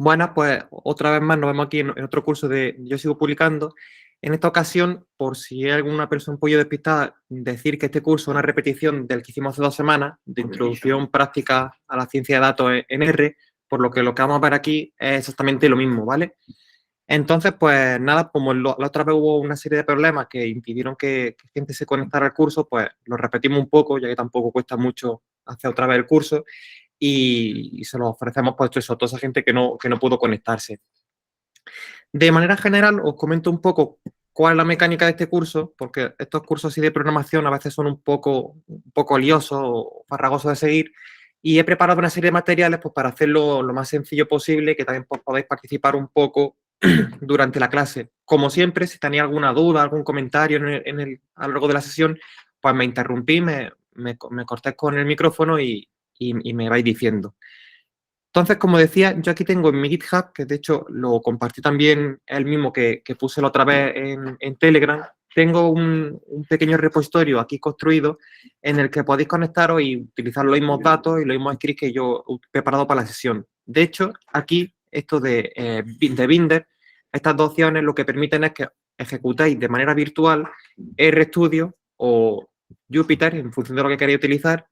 Buenas, pues otra vez más nos vemos aquí en otro curso de Yo Sigo Publicando. En esta ocasión, por si hay alguna persona un poquillo despistada, decir que este curso es una repetición del que hicimos hace 2 semanas, de introducción práctica a la ciencia de datos en R, por lo que vamos a ver aquí es exactamente lo mismo, ¿vale? Entonces, pues nada, como la otra vez hubo una serie de problemas que impidieron que gente se conectara al curso, pues lo repetimos un poco, ya que tampoco cuesta mucho hacer otra vez el curso y se lo ofrecemos pues eso, a toda esa gente que no pudo conectarse. De manera general, os comento un poco cuál es la mecánica de este curso, porque estos cursos así de programación a veces son un poco liosos o farragosos de seguir, y he preparado una serie de materiales pues, para hacerlo lo más sencillo posible, que también pues, podáis participar un poco durante la clase. Como siempre, si tenéis alguna duda, algún comentario a lo largo de la sesión, pues me interrumpí, me cortéis con el micrófono y me vais diciendo. Entonces, como decía, yo aquí tengo en mi GitHub, que de hecho lo compartí también el mismo que puse la otra vez en Telegram, tengo un pequeño repositorio aquí construido en el que podéis conectaros y utilizar los mismos datos y los mismos scripts que yo he preparado para la sesión. De hecho, aquí, esto de Binder, estas dos opciones lo que permiten es que ejecutéis de manera virtual RStudio o Jupyter, en función de lo que queráis utilizar,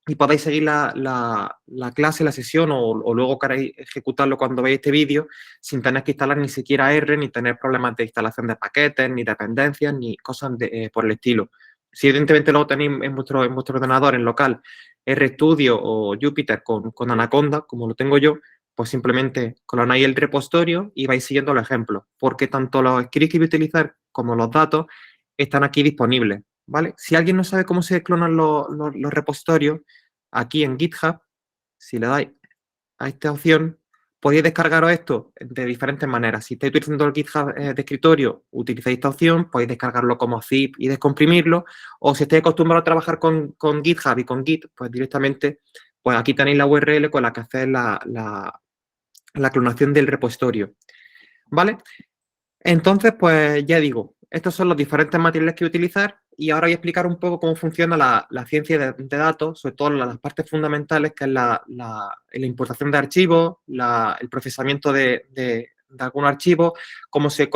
y podáis seguir la clase, la sesión o luego queréis ejecutarlo cuando veáis este vídeo sin tener que instalar ni siquiera R, ni tener problemas de instalación de paquetes, ni dependencias, ni cosas por el estilo. Si evidentemente luego tenéis en vuestro ordenador en local RStudio o Jupyter con Anaconda, como lo tengo yo, pues simplemente clonáis el repositorio y vais siguiendo los ejemplos, porque tanto los scripts que voy a utilizar como los datos están aquí disponibles, ¿vale? Si alguien no sabe cómo se clonan los repositorios, aquí en GitHub, si le dais a esta opción, podéis descargaros esto de diferentes maneras. Si estáis utilizando el GitHub de escritorio, utilizáis esta opción, podéis descargarlo como zip y descomprimirlo, o si estáis acostumbrados a trabajar con GitHub y con Git, pues directamente, pues aquí tenéis la URL con la que hacéis la clonación del repositorio, ¿vale? Entonces, pues ya digo, estos son los diferentes materiales que utilizar y ahora voy a explicar un poco cómo funciona la ciencia de datos, sobre todo las partes fundamentales, que es la importación de archivos, el procesamiento de algunos archivos, cómo se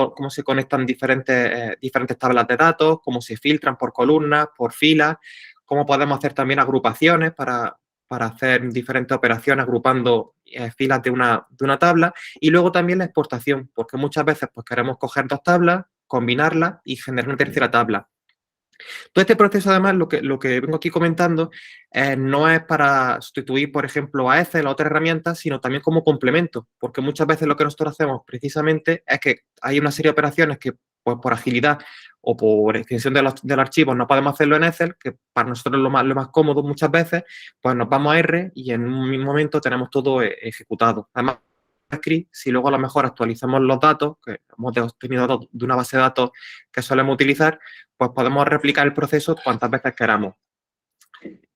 conectan diferentes tablas de datos, cómo se filtran por columnas, por filas, cómo podemos hacer también agrupaciones para hacer diferentes operaciones agrupando filas de una tabla. Y luego también la exportación, porque muchas veces pues, queremos coger dos tablas, combinarlas y generar una tercera tabla. Todo este proceso, además, lo que vengo aquí comentando, no es para sustituir, por ejemplo, a Excel o otras herramientas, sino también como complemento, porque muchas veces lo que nosotros hacemos precisamente es que hay una serie de operaciones que, pues, por agilidad o por extensión del archivo no podemos hacerlo en Excel, que para nosotros es lo más cómodo muchas veces, pues nos vamos a R y en un mismo momento tenemos todo ejecutado. Además, script, si luego a lo mejor actualizamos los datos, que hemos obtenido datos de una base de datos que solemos utilizar, pues podemos replicar el proceso cuantas veces queramos.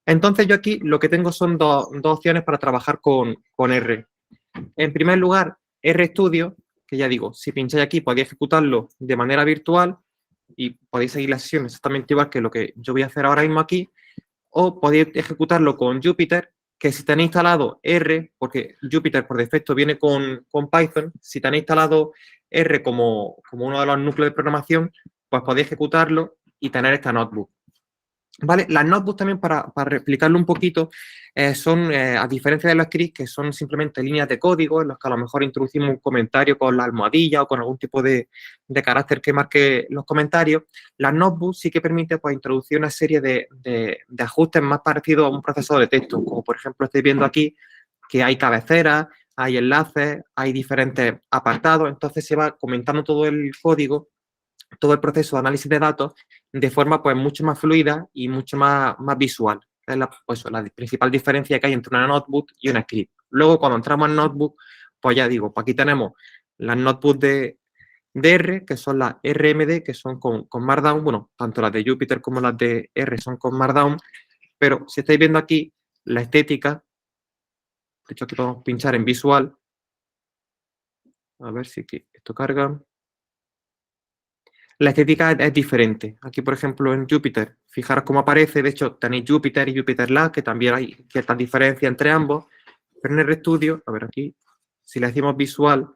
Entonces yo aquí lo que tengo son dos opciones para trabajar con R. En primer lugar, RStudio, que ya digo, si pincháis aquí podéis ejecutarlo de manera virtual y podéis seguir la sesión exactamente igual que lo que yo voy a hacer ahora mismo aquí, o podéis ejecutarlo con Jupyter, que si tenéis instalado R, porque Jupyter por defecto viene con Python, si tenéis instalado R como uno de los núcleos de programación, pues podéis ejecutarlo y tener esta notebook. ¿Vale? Las notebooks también, para replicarlo un poquito, son, a diferencia de los scripts, que son simplemente líneas de código en las que a lo mejor introducimos un comentario con la almohadilla o con algún tipo de carácter que marque los comentarios, las notebooks sí que permiten pues, introducir una serie de ajustes más parecidos a un procesador de texto, como por ejemplo estáis viendo aquí, que hay cabeceras, hay enlaces, hay diferentes apartados, entonces se va comentando todo el código, todo el proceso de análisis de datos de forma pues mucho más fluida y mucho más visual. Es la principal diferencia que hay entre una notebook y una script. Luego, cuando entramos en notebook, pues ya digo, pues aquí tenemos las notebooks de R, que son las RMD, que son con Markdown. Bueno, tanto las de Jupyter como las de R son con Markdown, pero si estáis viendo aquí la estética, de hecho aquí podemos pinchar en visual, a ver si aquí esto carga. La estética es diferente. Aquí, por ejemplo, en Jupyter, fijaros cómo aparece. De hecho, tenéis Jupyter y Jupyter Lab, que también hay ciertas diferencias entre ambos. Pero en RStudio, a ver aquí, Si le decimos visual,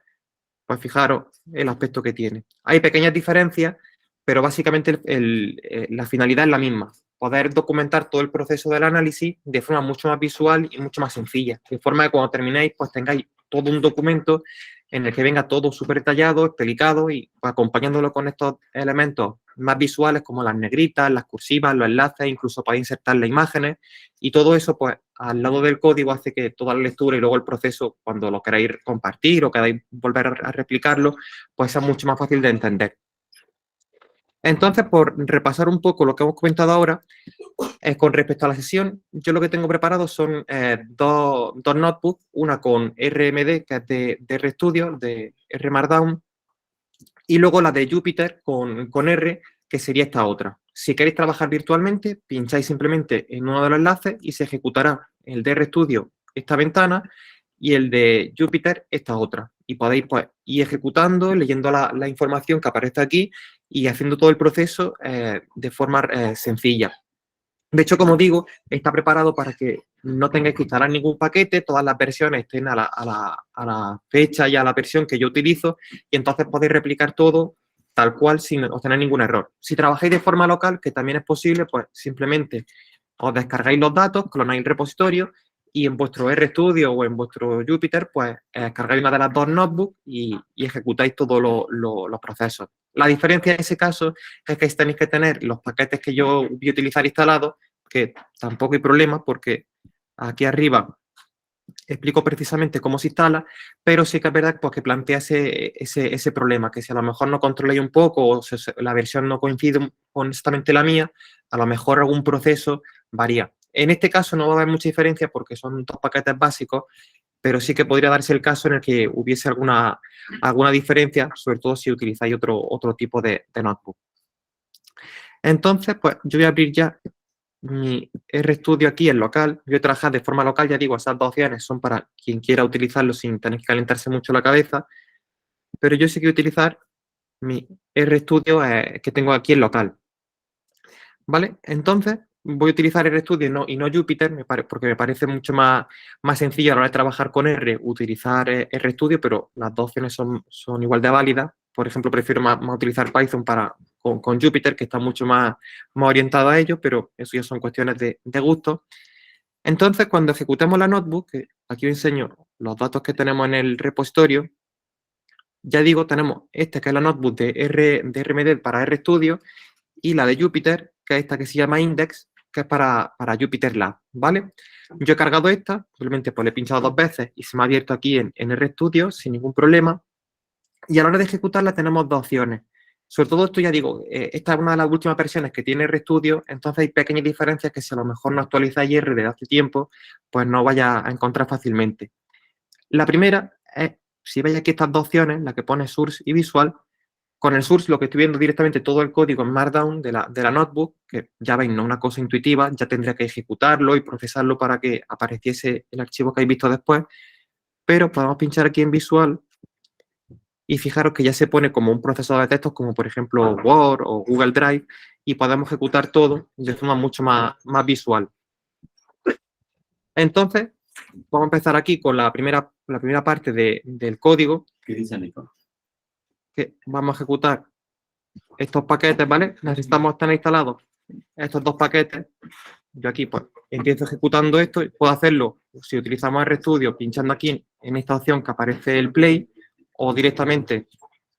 pues fijaros el aspecto que tiene. Hay pequeñas diferencias, pero básicamente la finalidad es la misma. Poder documentar todo el proceso del análisis de forma mucho más visual y mucho más sencilla. De forma que cuando terminéis, pues tengáis todo un documento en el que venga todo súper detallado, explicado y pues, acompañándolo con estos elementos más visuales como las negritas, las cursivas, los enlaces, incluso para insertar las imágenes y todo eso pues al lado del código hace que toda la lectura y luego el proceso cuando lo queráis compartir o queráis volver a replicarlo pues sea mucho más fácil de entender. Entonces, por repasar un poco lo que hemos comentado ahora, con respecto a la sesión, yo lo que tengo preparado son dos notebooks, una con RMD, que es de RStudio, de R Markdown, y luego la de Jupyter con R, que sería esta otra. Si queréis trabajar virtualmente, pincháis simplemente en uno de los enlaces y se ejecutará el de RStudio, esta ventana, y el de Jupyter, esta otra. Y podéis pues, ir ejecutando, leyendo la información que aparece aquí y haciendo todo el proceso de forma sencilla. De hecho, como digo, está preparado para que no tengáis que instalar ningún paquete, todas las versiones estén a la fecha y a la versión que yo utilizo y entonces podéis replicar todo tal cual sin obtener ningún error. Si trabajáis de forma local, que también es posible, pues simplemente os descargáis los datos, clonáis el repositorio y en vuestro RStudio o en vuestro Jupyter, pues cargáis una de las dos notebooks y ejecutáis todos los procesos. La diferencia en ese caso es que tenéis que tener los paquetes que yo voy a utilizar instalados, que tampoco hay problema porque aquí arriba explico precisamente cómo se instala, pero sí que es verdad pues, que plantea ese problema, que si a lo mejor no controláis un poco o la versión no coincide con exactamente la mía, a lo mejor algún proceso varía. En este caso no va a haber mucha diferencia porque son dos paquetes básicos, pero sí que podría darse el caso en el que hubiese alguna diferencia, sobre todo si utilizáis otro tipo de notebook. Entonces, pues yo voy a abrir ya mi RStudio aquí en local. Yo he trabajado de forma local, ya digo, esas dos opciones son para quien quiera utilizarlo sin tener que calentarse mucho la cabeza, pero yo sí quiero utilizar mi RStudio que tengo aquí en local. ¿Vale? Entonces, voy a utilizar RStudio y no Jupyter, porque me parece mucho más sencillo a la hora de trabajar con R, utilizar RStudio, pero las dos opciones son igual de válidas. Por ejemplo, prefiero más utilizar Python con Jupyter, que está mucho más orientado a ello, pero eso ya son cuestiones de gusto. Entonces, cuando ejecutemos la notebook, que aquí os enseño los datos que tenemos en el repositorio, ya digo, tenemos esta que es la notebook de RMD para RStudio y la de Jupyter, que es esta que se llama Index, que es para Jupyter Lab, ¿vale? Yo he cargado esta, simplemente pues le he pinchado dos veces y se me ha abierto aquí en RStudio sin ningún problema. Y a la hora de ejecutarla tenemos dos opciones. Sobre todo esto ya digo, esta es una de las últimas versiones que tiene RStudio, entonces hay pequeñas diferencias que si a lo mejor no actualizáis R desde hace tiempo, pues no vaya a encontrar fácilmente. La primera es, si veis aquí estas dos opciones, la que pone Source y Visual, con el Source lo que estoy viendo directamente todo el código en Markdown de la notebook, que ya veis, no es una cosa intuitiva, ya tendría que ejecutarlo y procesarlo para que apareciese el archivo que habéis visto después, pero podemos pinchar aquí en Visual y fijaros que ya se pone como un procesador de textos como por ejemplo Word o Google Drive y podemos ejecutar todo de forma mucho más visual. Entonces, vamos a empezar aquí con la primera parte del código. ¿Qué dice Nico? Que vamos a ejecutar estos paquetes, ¿vale? Necesitamos tener instalados estos dos paquetes. Yo aquí pues empiezo ejecutando esto y puedo hacerlo si utilizamos RStudio pinchando aquí en esta opción que aparece el play o directamente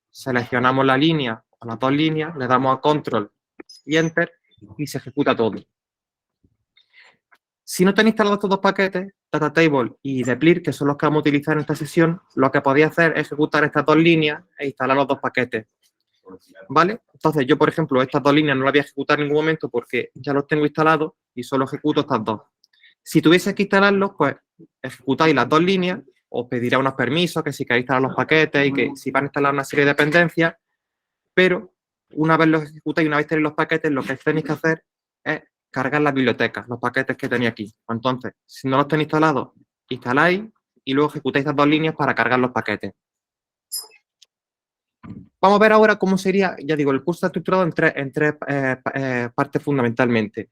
seleccionamos la línea o las dos líneas, le damos a control y enter y se ejecuta todo. Si no tenéis instalados estos dos paquetes, DataTable y Deplir, que son los que vamos a utilizar en esta sesión, lo que podéis hacer es ejecutar estas dos líneas e instalar los dos paquetes. ¿Vale? Entonces, yo, por ejemplo, estas dos líneas no las voy a ejecutar en ningún momento porque ya los tengo instalados y solo ejecuto estas dos. Si tuviese que instalarlos, pues ejecutáis las dos líneas, os pedirá unos permisos, que si queréis instalar los paquetes y que si van a instalar una serie de dependencias, pero una vez los ejecutáis, una vez tenéis los paquetes, lo que tenéis que hacer es cargar las bibliotecas, los paquetes que tenéis aquí. Entonces, si no los tenéis instalados, instaláis y luego ejecutáis estas dos líneas para cargar los paquetes. Vamos a ver ahora cómo sería, ya digo, el curso está estructurado en tres partes fundamentalmente.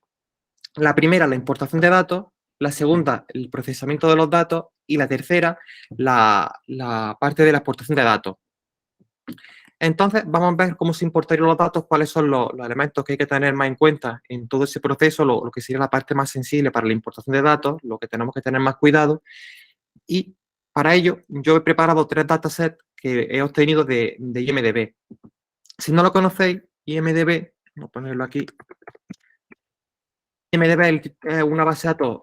La primera, la importación de datos. La segunda, el procesamiento de los datos. y la tercera, la parte de la exportación de datos. Entonces, vamos a ver cómo se importarían los datos, cuáles son los elementos que hay que tener más en cuenta en todo ese proceso, lo que sería la parte más sensible para la importación de datos, lo que tenemos que tener más cuidado. Y para ello, yo he preparado 3 datasets que he obtenido de IMDb. Si no lo conocéis, IMDb, vamos a ponerlo aquí. IMDb es una base de datos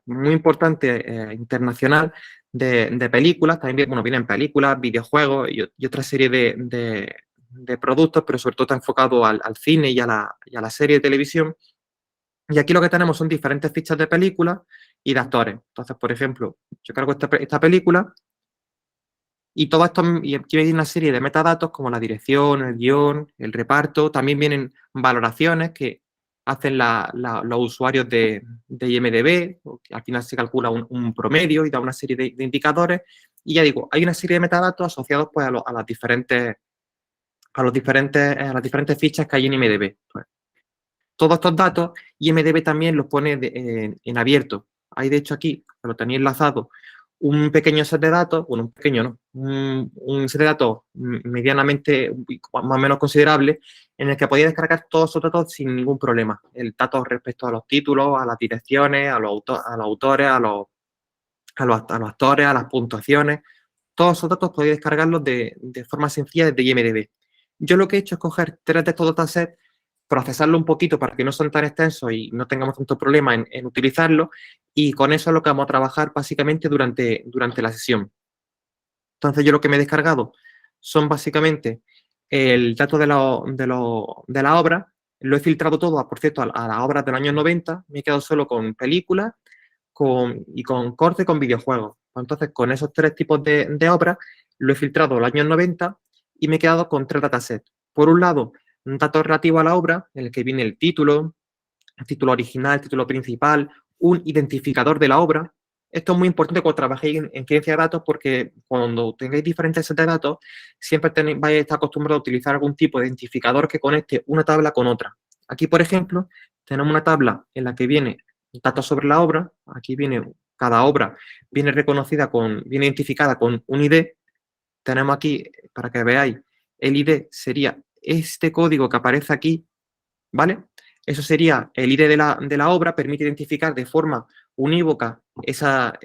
muy importante internacional de películas, también bueno, vienen películas, videojuegos y otra serie de productos, pero sobre todo está enfocado al cine y a la serie de televisión. Y aquí lo que tenemos son diferentes fichas de películas y de actores. Entonces, por ejemplo, yo cargo esta película y todo esto, y aquí viene una serie de metadatos como la dirección, el guión, el reparto. También vienen valoraciones que hacen los usuarios de IMDb. Al final se calcula un promedio y da una serie de indicadores. Y ya digo, hay una serie de metadatos asociados pues, a las diferentes fichas que hay en IMDb. Pues, todos estos datos, IMDb también los pone en abierto. Hay, de hecho, aquí, lo tenéis enlazado, un pequeño set de datos, bueno, un pequeño no, un set de datos medianamente, más o menos considerable, en el que podéis descargar todos esos datos sin ningún problema. El dato respecto a los títulos, a las direcciones, a los autores, a los actores, a las puntuaciones. Todos esos datos podéis descargarlos de forma sencilla desde IMDb. Yo lo que he hecho es coger 3 de estos datasets, procesarlo un poquito para que no sean tan extensos y no tengamos tanto problema en utilizarlo, y con eso es lo que vamos a trabajar básicamente durante la sesión. Entonces, yo lo que me he descargado son básicamente el dato de la obra, lo he filtrado todo, por cierto, a las obras del año 90, me he quedado solo con películas y con corte con videojuegos. Entonces, con esos 3 tipos de obras, lo he filtrado al año 90 y me he quedado con 3 datasets. Por un lado, un dato relativo a la obra, en el que viene el título original, el título principal, un identificador de la obra. Esto es muy importante cuando trabajéis en ciencia de datos, porque cuando tengáis diferentes sets de datos, siempre vais a estar acostumbrados a utilizar algún tipo de identificador que conecte una tabla con otra. Aquí, por ejemplo, tenemos una tabla en la que viene datos sobre la obra. Aquí viene cada obra, viene viene identificada con un ID. Tenemos aquí, para que veáis, el ID sería este código que aparece aquí, ¿vale? Eso sería el ID de la obra, permite identificar de forma unívoca esa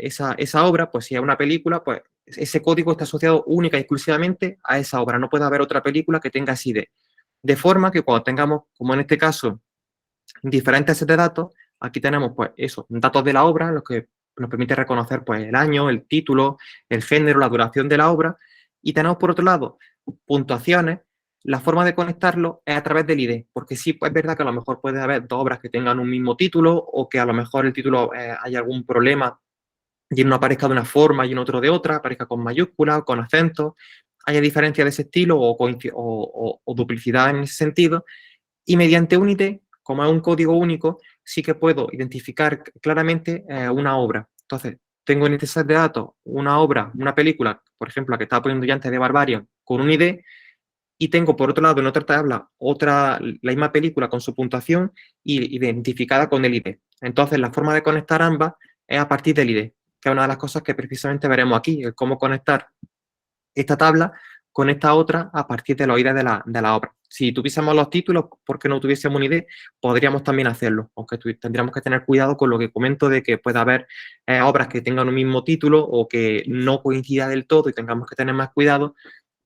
obra. Pues si es una película, pues ese código está asociado única y exclusivamente a esa obra. No puede haber otra película que tenga ese ID. De forma que cuando tengamos, como en este caso, diferentes sets de datos, aquí tenemos pues eso, datos de la obra, los que nos permite reconocer pues el año, el título, el género, la duración de la obra, y tenemos por otro lado puntuaciones. La forma de conectarlo es a través del ID, porque sí es verdad que a lo mejor puede haber 2 obras que tengan un mismo título, o que a lo mejor el título haya algún problema y en uno aparezca de una forma y en otro de otra, aparezca con mayúsculas, con acentos, haya diferencia de ese estilo o duplicidad en ese sentido. Y mediante un ID, como es un código único, sí que puedo identificar claramente una obra. Entonces, tengo en este set de datos una obra, una película, por ejemplo, la que estaba poniendo ya antes de Barbarian, con un ID, y tengo por otro lado en otra tabla la misma película con su puntuación y identificada con el ID. Entonces, la forma de conectar ambas es a partir del ID, que es una de las cosas que precisamente veremos aquí, el cómo conectar esta tabla con esta otra a partir de los ID de la obra. Si tuviésemos los títulos, porque no tuviésemos una ID, podríamos también hacerlo, aunque tendríamos que tener cuidado con lo que comento de que pueda haber obras que tengan un mismo título o que no coincida del todo y tengamos que tener más cuidado,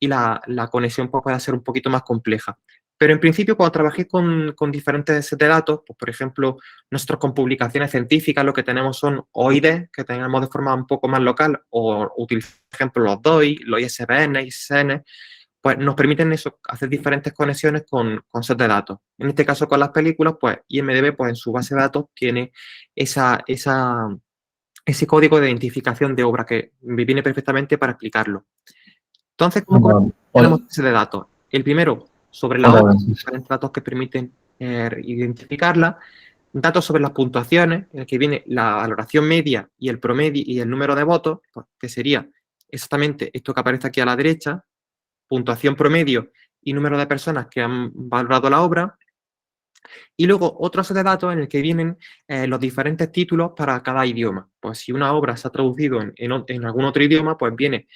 y la conexión puede ser un poquito más compleja. Pero en principio, cuando trabajé con diferentes sets de datos, pues por ejemplo, nosotros con publicaciones científicas lo que tenemos son OID, que tenemos de forma un poco más local, o utilizar, por ejemplo, los DOI, los ISBN, ISN, pues nos permiten eso, hacer diferentes conexiones con sets de datos. En este caso, con las películas, pues IMDb pues, en su base de datos tiene ese código de identificación de obra que me viene perfectamente para explicarlo. Entonces, ¿cómo tenemos sets de datos? El primero, sobre la obra, diferentes datos que permiten identificarla. Datos sobre las puntuaciones, en el que viene la valoración media y el promedio y el número de votos, pues, que sería exactamente esto que aparece aquí a la derecha, puntuación promedio y número de personas que han valorado la obra. Y luego otro set de datos en el que vienen los diferentes títulos para cada idioma. Pues si una obra se ha traducido en algún otro idioma, pues viene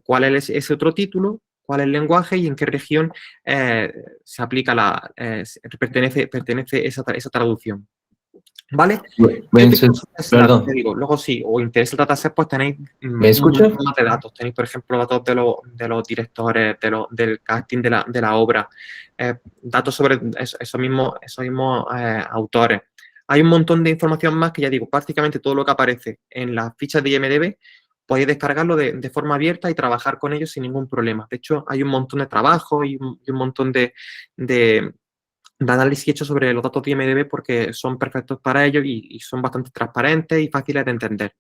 cuál es ese otro título, cuál es el lenguaje y en qué región se aplica pertenece esa traducción. ¿Vale? Yo Vincent, perdón. te digo, luego si os interesa el dataset, pues tenéis ¿Me un escuchas? montón más de datos. Tenéis, por ejemplo, datos de los directores, del casting de la obra, datos sobre esos mismos autores. Hay un montón de información más que ya digo, prácticamente todo lo que aparece en las fichas de IMDb, podéis descargarlo de forma abierta y trabajar con ellos sin ningún problema. De hecho, hay un montón de trabajo y un montón de análisis hecho sobre los datos de IMDb porque son perfectos para ello y son bastante transparentes y fáciles de entender.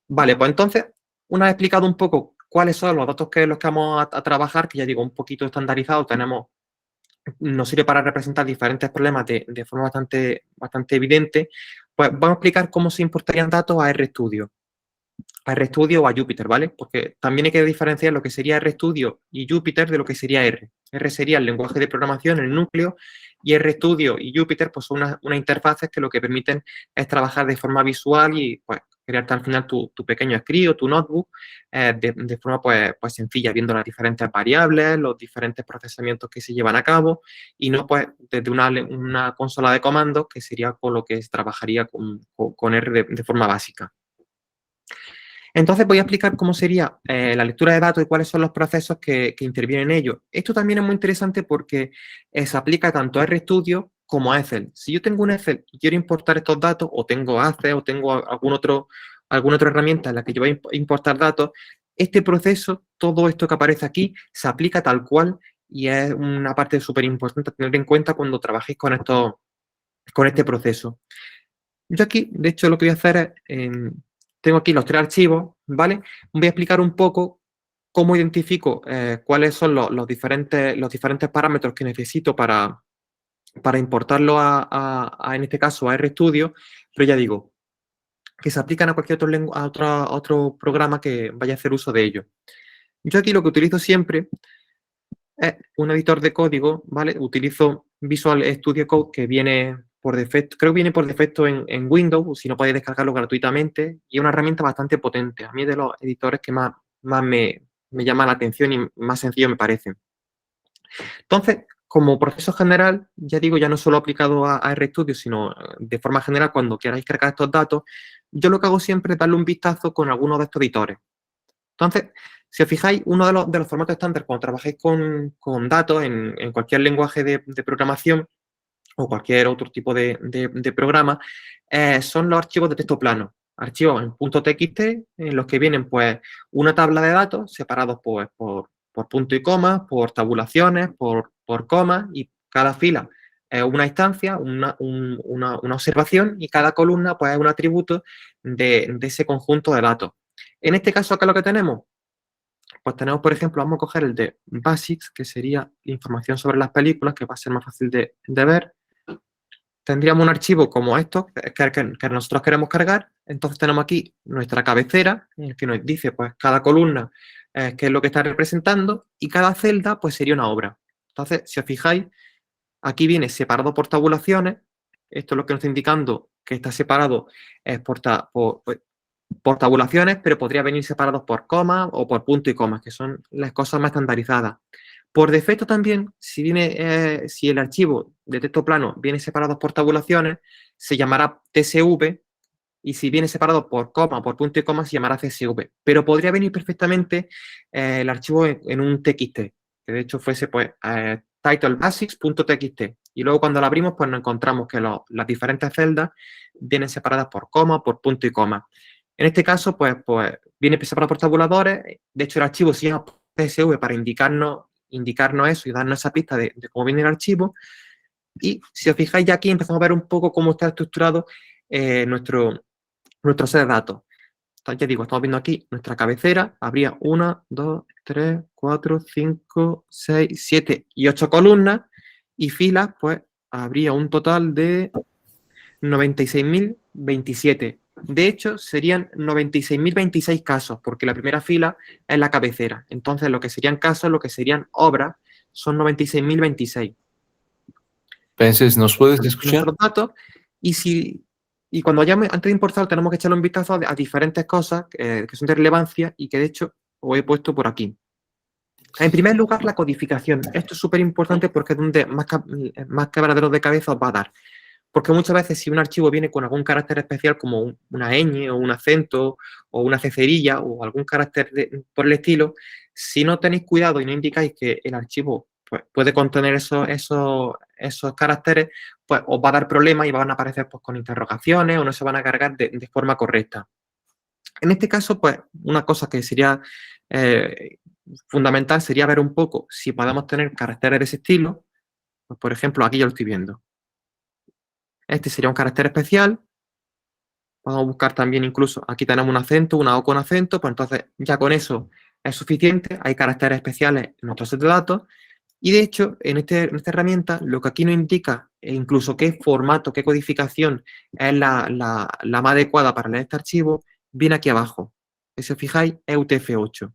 Vale, pues entonces, una vez explicado un poco cuáles son los datos los que vamos a trabajar, que ya digo, un poquito estandarizado, nos sirve para representar diferentes problemas de forma bastante evidente, pues vamos a explicar cómo se importarían datos a RStudio. A RStudio o a Jupyter, ¿vale? Porque también hay que diferenciar lo que sería RStudio y Jupyter de lo que sería R. R sería el lenguaje de programación, el núcleo, y RStudio y Jupyter pues son unas interfaces que lo que permiten es trabajar de forma visual y pues crearte al final tu pequeño script o tu notebook de forma pues sencilla, viendo las diferentes variables, los diferentes procesamientos que se llevan a cabo y no pues desde una consola de comandos que sería con lo que se trabajaría con R de forma básica. Entonces voy a explicar cómo sería la lectura de datos y cuáles son los procesos que intervienen en ello. Esto también es muy interesante porque se aplica tanto a RStudio como a Excel. Si yo tengo un Excel y quiero importar estos datos, o tengo Access, o tengo alguna otra herramienta en la que yo voy a importar datos, este proceso, todo esto que aparece aquí, se aplica tal cual y es una parte súper importante a tener en cuenta cuando trabajéis con este proceso. Yo aquí, de hecho, lo que voy a hacer es, tengo aquí los tres archivos, ¿vale? Voy a explicar un poco cómo identifico cuáles son los diferentes parámetros que necesito para importarlo en este caso, a RStudio, pero ya digo, que se aplican a cualquier otro programa que vaya a hacer uso de ello. Yo aquí lo que utilizo siempre es un editor de código, ¿vale? Utilizo Visual Studio Code que viene por defecto, creo que viene por defecto en Windows, si no podéis descargarlo gratuitamente, y es una herramienta bastante potente. A mí es de los editores que más me llama la atención y más sencillo me parece. Entonces, como proceso general, ya digo, ya no solo aplicado a RStudio, sino de forma general, cuando queráis cargar estos datos, yo lo que hago siempre es darle un vistazo con alguno de estos editores. Entonces, si os fijáis, uno de los formatos estándar cuando trabajáis con datos en cualquier lenguaje de programación o cualquier otro tipo de programa, son los archivos de texto plano. Archivos en .txt en los que vienen pues una tabla de datos separados pues, por punto y coma, por tabulaciones, por comas y cada fila es una instancia, una observación y cada columna pues es un atributo de ese conjunto de datos. En este caso, acá lo que tenemos, pues tenemos, por ejemplo, vamos a coger el de Basics, que sería información sobre las películas, que va a ser más fácil de ver. Tendríamos un archivo como estos que nosotros queremos cargar. Entonces tenemos aquí nuestra cabecera, en el que nos dice pues cada columna qué es lo que está representando y cada celda pues sería una obra. Entonces, si os fijáis, aquí viene separado por tabulaciones. Esto es lo que nos está indicando que está separado por tabulaciones, pero podría venir separados por comas o por punto y comas, que son las cosas más estandarizadas. Por defecto también, si el archivo de texto plano viene separado por tabulaciones, se llamará TSV, y si viene separado por coma, por punto y coma, se llamará CSV. Pero podría venir perfectamente el archivo en un TXT, que de hecho fuese pues titlebasics.txt. Y luego cuando lo abrimos, pues nos encontramos que las diferentes celdas vienen separadas por coma, por punto y coma. En este caso, pues viene separado por tabuladores. De hecho, el archivo se llama CSV para indicarnos eso y darnos esa pista de cómo viene el archivo. Y si os fijáis ya aquí empezamos a ver un poco cómo está estructurado nuestro set de datos. Entonces, ya digo, estamos viendo aquí nuestra cabecera. Habría 1, 2, 3, 4, 5, 6, 7 y 8 columnas. Y filas, pues habría un total de 96.027. De hecho, serían 96.026 casos, porque la primera fila es la cabecera. Entonces, lo que serían casos, lo que serían obras, son 96.026. Penses, ¿nos puedes escuchar? nuestros datos y cuando antes de importarlo tenemos que echarle un vistazo a diferentes cosas que son de relevancia y que de hecho os he puesto por aquí. En primer lugar, la codificación. Esto es súper importante porque es donde más quebraderos de cabeza os va a dar. Porque muchas veces si un archivo viene con algún carácter especial como una ñ o un acento o una cecerilla o algún carácter por el estilo, si no tenéis cuidado y no indicáis que el archivo pues, puede contener esos caracteres, pues os va a dar problemas y van a aparecer pues, con interrogaciones o no se van a cargar de forma correcta. En este caso, pues una cosa que sería fundamental sería ver un poco si podemos tener caracteres de ese estilo. Pues, por ejemplo, aquí ya lo estoy viendo. Este sería un carácter especial. Podemos buscar también incluso, aquí tenemos un acento, una O con acento, pues entonces ya con eso es suficiente. Hay caracteres especiales en nuestro set de datos. Y de hecho, en esta herramienta, lo que aquí nos indica, e incluso qué formato, qué codificación es la más adecuada para leer este archivo, viene aquí abajo. Si os fijáis, es UTF-8.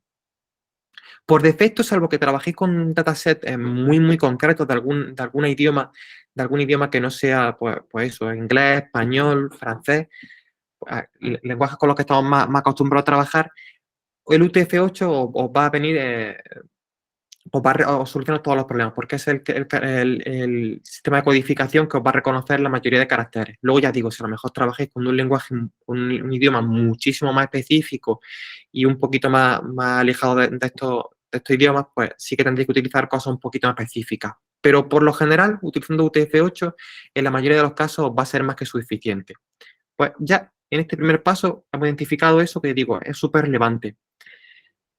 Por defecto, salvo que trabajéis con un dataset muy, muy concreto de algún idioma que no sea, pues eso, inglés, español, francés, lenguajes con los que estamos más acostumbrados a trabajar, el UTF-8 os va a venir, os soluciona todos los problemas, porque es el sistema de codificación que os va a reconocer la mayoría de caracteres. Luego ya digo, si a lo mejor trabajáis con un lenguaje, un idioma muchísimo más específico y un poquito más alejado de estos idiomas, pues sí que tendréis que utilizar cosas un poquito más específicas. Pero por lo general, utilizando UTF-8, en la mayoría de los casos va a ser más que suficiente. Pues ya en este primer paso hemos identificado eso que digo, es súper relevante.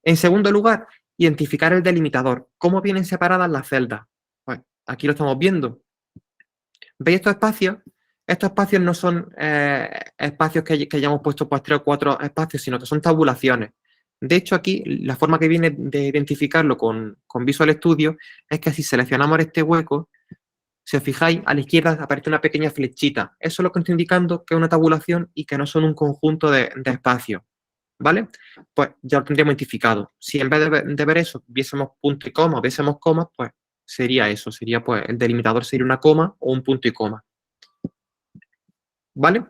En segundo lugar, identificar el delimitador. ¿Cómo vienen separadas las celdas? Pues aquí lo estamos viendo. ¿Veis estos espacios? Estos espacios no son espacios que hayamos puesto pues 3 o 4 espacios, sino que son tabulaciones. De hecho, aquí la forma que viene de identificarlo con Visual Studio es que si seleccionamos este hueco, si os fijáis, a la izquierda aparece una pequeña flechita. Eso es lo que está indicando que es una tabulación y que no son un conjunto de espacios. ¿Vale? Pues ya lo tendríamos identificado. Si en vez de ver eso, viésemos punto y coma, viésemos comas, pues sería eso. Sería, pues, el delimitador sería una coma o un punto y coma. ¿Vale?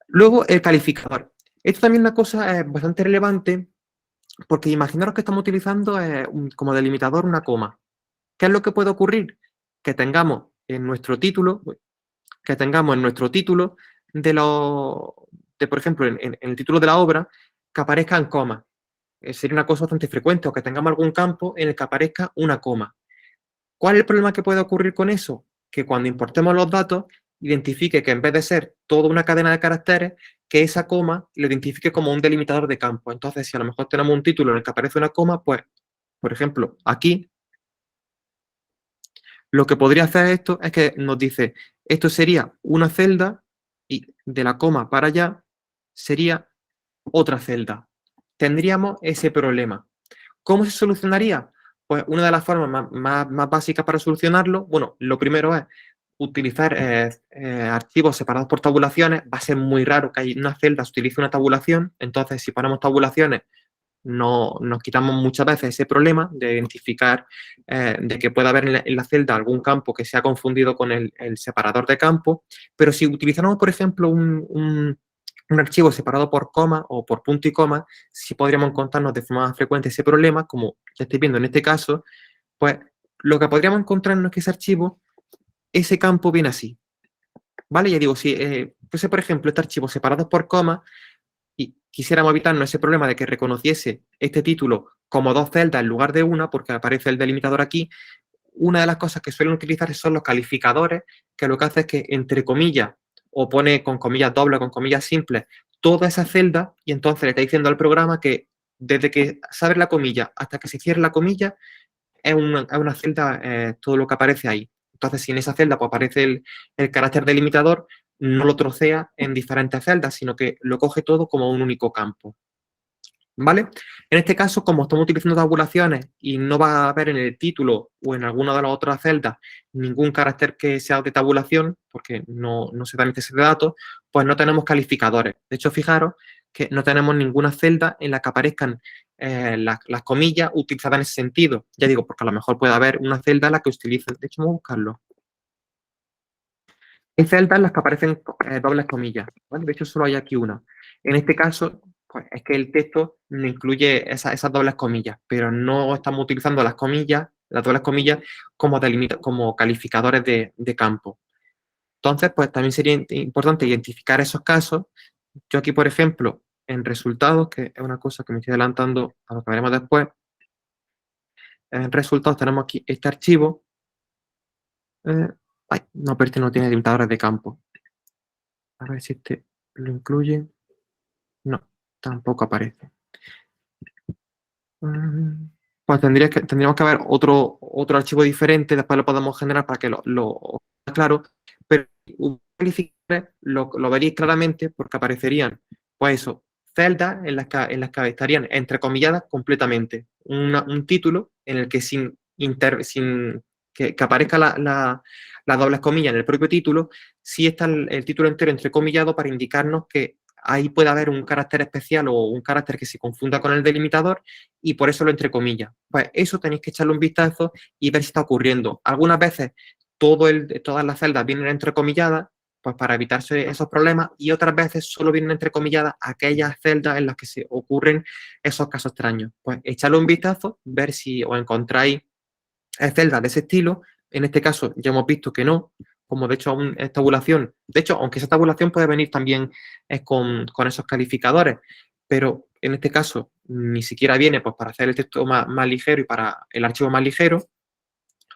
Luego, el calificador. Esto también es una cosa bastante relevante porque imaginaros que estamos utilizando como delimitador una coma. ¿Qué es lo que puede ocurrir? Que tengamos en nuestro título, por ejemplo, en el título de la obra, que aparezcan comas. Sería una cosa bastante frecuente, o que tengamos algún campo en el que aparezca una coma. ¿Cuál es el problema que puede ocurrir con eso? Que cuando importemos los datos, identifique que en vez de ser toda una cadena de caracteres, que esa coma lo identifique como un delimitador de campo. Entonces, si a lo mejor tenemos un título en el que aparece una coma, pues, por ejemplo, aquí, lo que podría hacer esto es que nos dice, esto sería una celda y de la coma para allá sería otra celda. Tendríamos ese problema. ¿Cómo se solucionaría? Pues una de las formas más básicas para solucionarlo, bueno, lo primero es utilizar archivos separados por tabulaciones. Va a ser muy raro que en una celda se utilice una tabulación, entonces si ponemos tabulaciones nos quitamos muchas veces ese problema de identificar de que pueda haber en la celda algún campo que se ha confundido con el separador de campo, pero si utilizáramos, por ejemplo, un archivo separado por coma o por punto y coma, sí podríamos encontrarnos de forma más frecuente ese problema, como ya estáis viendo en este caso, pues lo que podríamos encontrarnos es que ese archivo, ese campo viene así, ¿vale? Ya digo, si fuese, por ejemplo, este archivo separado por coma y quisiéramos evitarnos ese problema de que reconociese este título como dos celdas en lugar de una, porque aparece el delimitador aquí, una de las cosas que suelen utilizar son los calificadores, que lo que hace es que, entre comillas, o pone con comillas dobles o con comillas simples, toda esa celda, y entonces le está diciendo al programa que desde que se abre la comilla hasta que se cierra la comilla, es una celda todo lo que aparece ahí. Entonces, si en esa celda pues, aparece el carácter delimitador, no lo trocea en diferentes celdas, sino que lo coge todo como un único campo. ¿Vale? En este caso, como estamos utilizando tabulaciones y no va a haber en el título o en alguna de las otras celdas ningún carácter que sea de tabulación, porque no se da ese de datos, pues no tenemos calificadores. De hecho, fijaros que no tenemos ninguna celda en la que aparezcan las comillas utilizadas en ese sentido. Ya digo, porque a lo mejor puede haber una celda en la que utilice, de hecho, vamos a buscarlo. Hay celdas en las que aparecen dobles comillas, ¿vale? De hecho, solo hay aquí una. En este caso, pues es que el texto no incluye esas dobles comillas, pero no estamos utilizando las comillas, las dobles comillas, como calificadores de campo. Entonces, pues también sería importante identificar esos casos. Yo aquí, por ejemplo, en resultados, que es una cosa que me estoy adelantando a lo que veremos después, en resultados tenemos aquí este archivo. No, pero este no tiene delimitadores de campo. A ver si este lo incluye. No, tampoco aparece. Pues tendríamos que haber otro archivo diferente, después lo podemos generar para que lo claro, pero lo veréis claramente porque aparecerían, pues eso, celdas en las que estarían entrecomilladas completamente. Un título en el que sin que aparezca las dobles comillas en el propio título, sí está el título entero entrecomillado para indicarnos que ahí puede haber un carácter especial o un carácter que se confunda con el delimitador y por eso lo entre comillas. Pues eso tenéis que echarle un vistazo y ver si está ocurriendo. Algunas veces todas las celdas vienen entrecomilladas, pues para evitarse esos problemas, y otras veces solo vienen entrecomilladas aquellas celdas en las que se ocurren esos casos extraños. Pues echarle un vistazo, ver si os encontráis celdas de ese estilo. En este caso ya hemos visto que no, como de hecho es tabulación. De hecho, aunque esa tabulación puede venir también con esos calificadores, pero en este caso ni siquiera viene pues, para hacer el texto más ligero y para el archivo más ligero,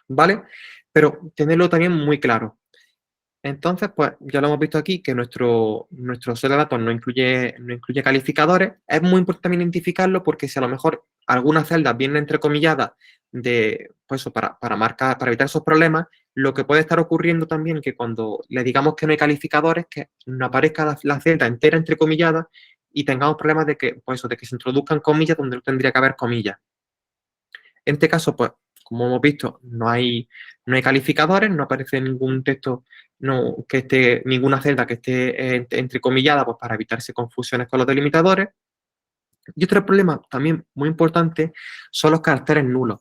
¿vale? Pero tenerlo también muy claro. Entonces, pues ya lo hemos visto aquí que nuestro set de datos no incluye calificadores. Es muy importante también identificarlo porque si a lo mejor algunas celdas vienen entrecomilladas pues eso, para evitar esos problemas, lo que puede estar ocurriendo también es que cuando le digamos que no hay calificadores, que no aparezca la celda entera entrecomillada y tengamos problemas pues de que se introduzcan comillas donde no tendría que haber comillas. En este caso, pues, como hemos visto, no hay calificadores, no aparece ningún texto, ninguna celda que esté entrecomillada, pues para evitarse confusiones con los delimitadores. Y otro problema también muy importante son los caracteres nulos.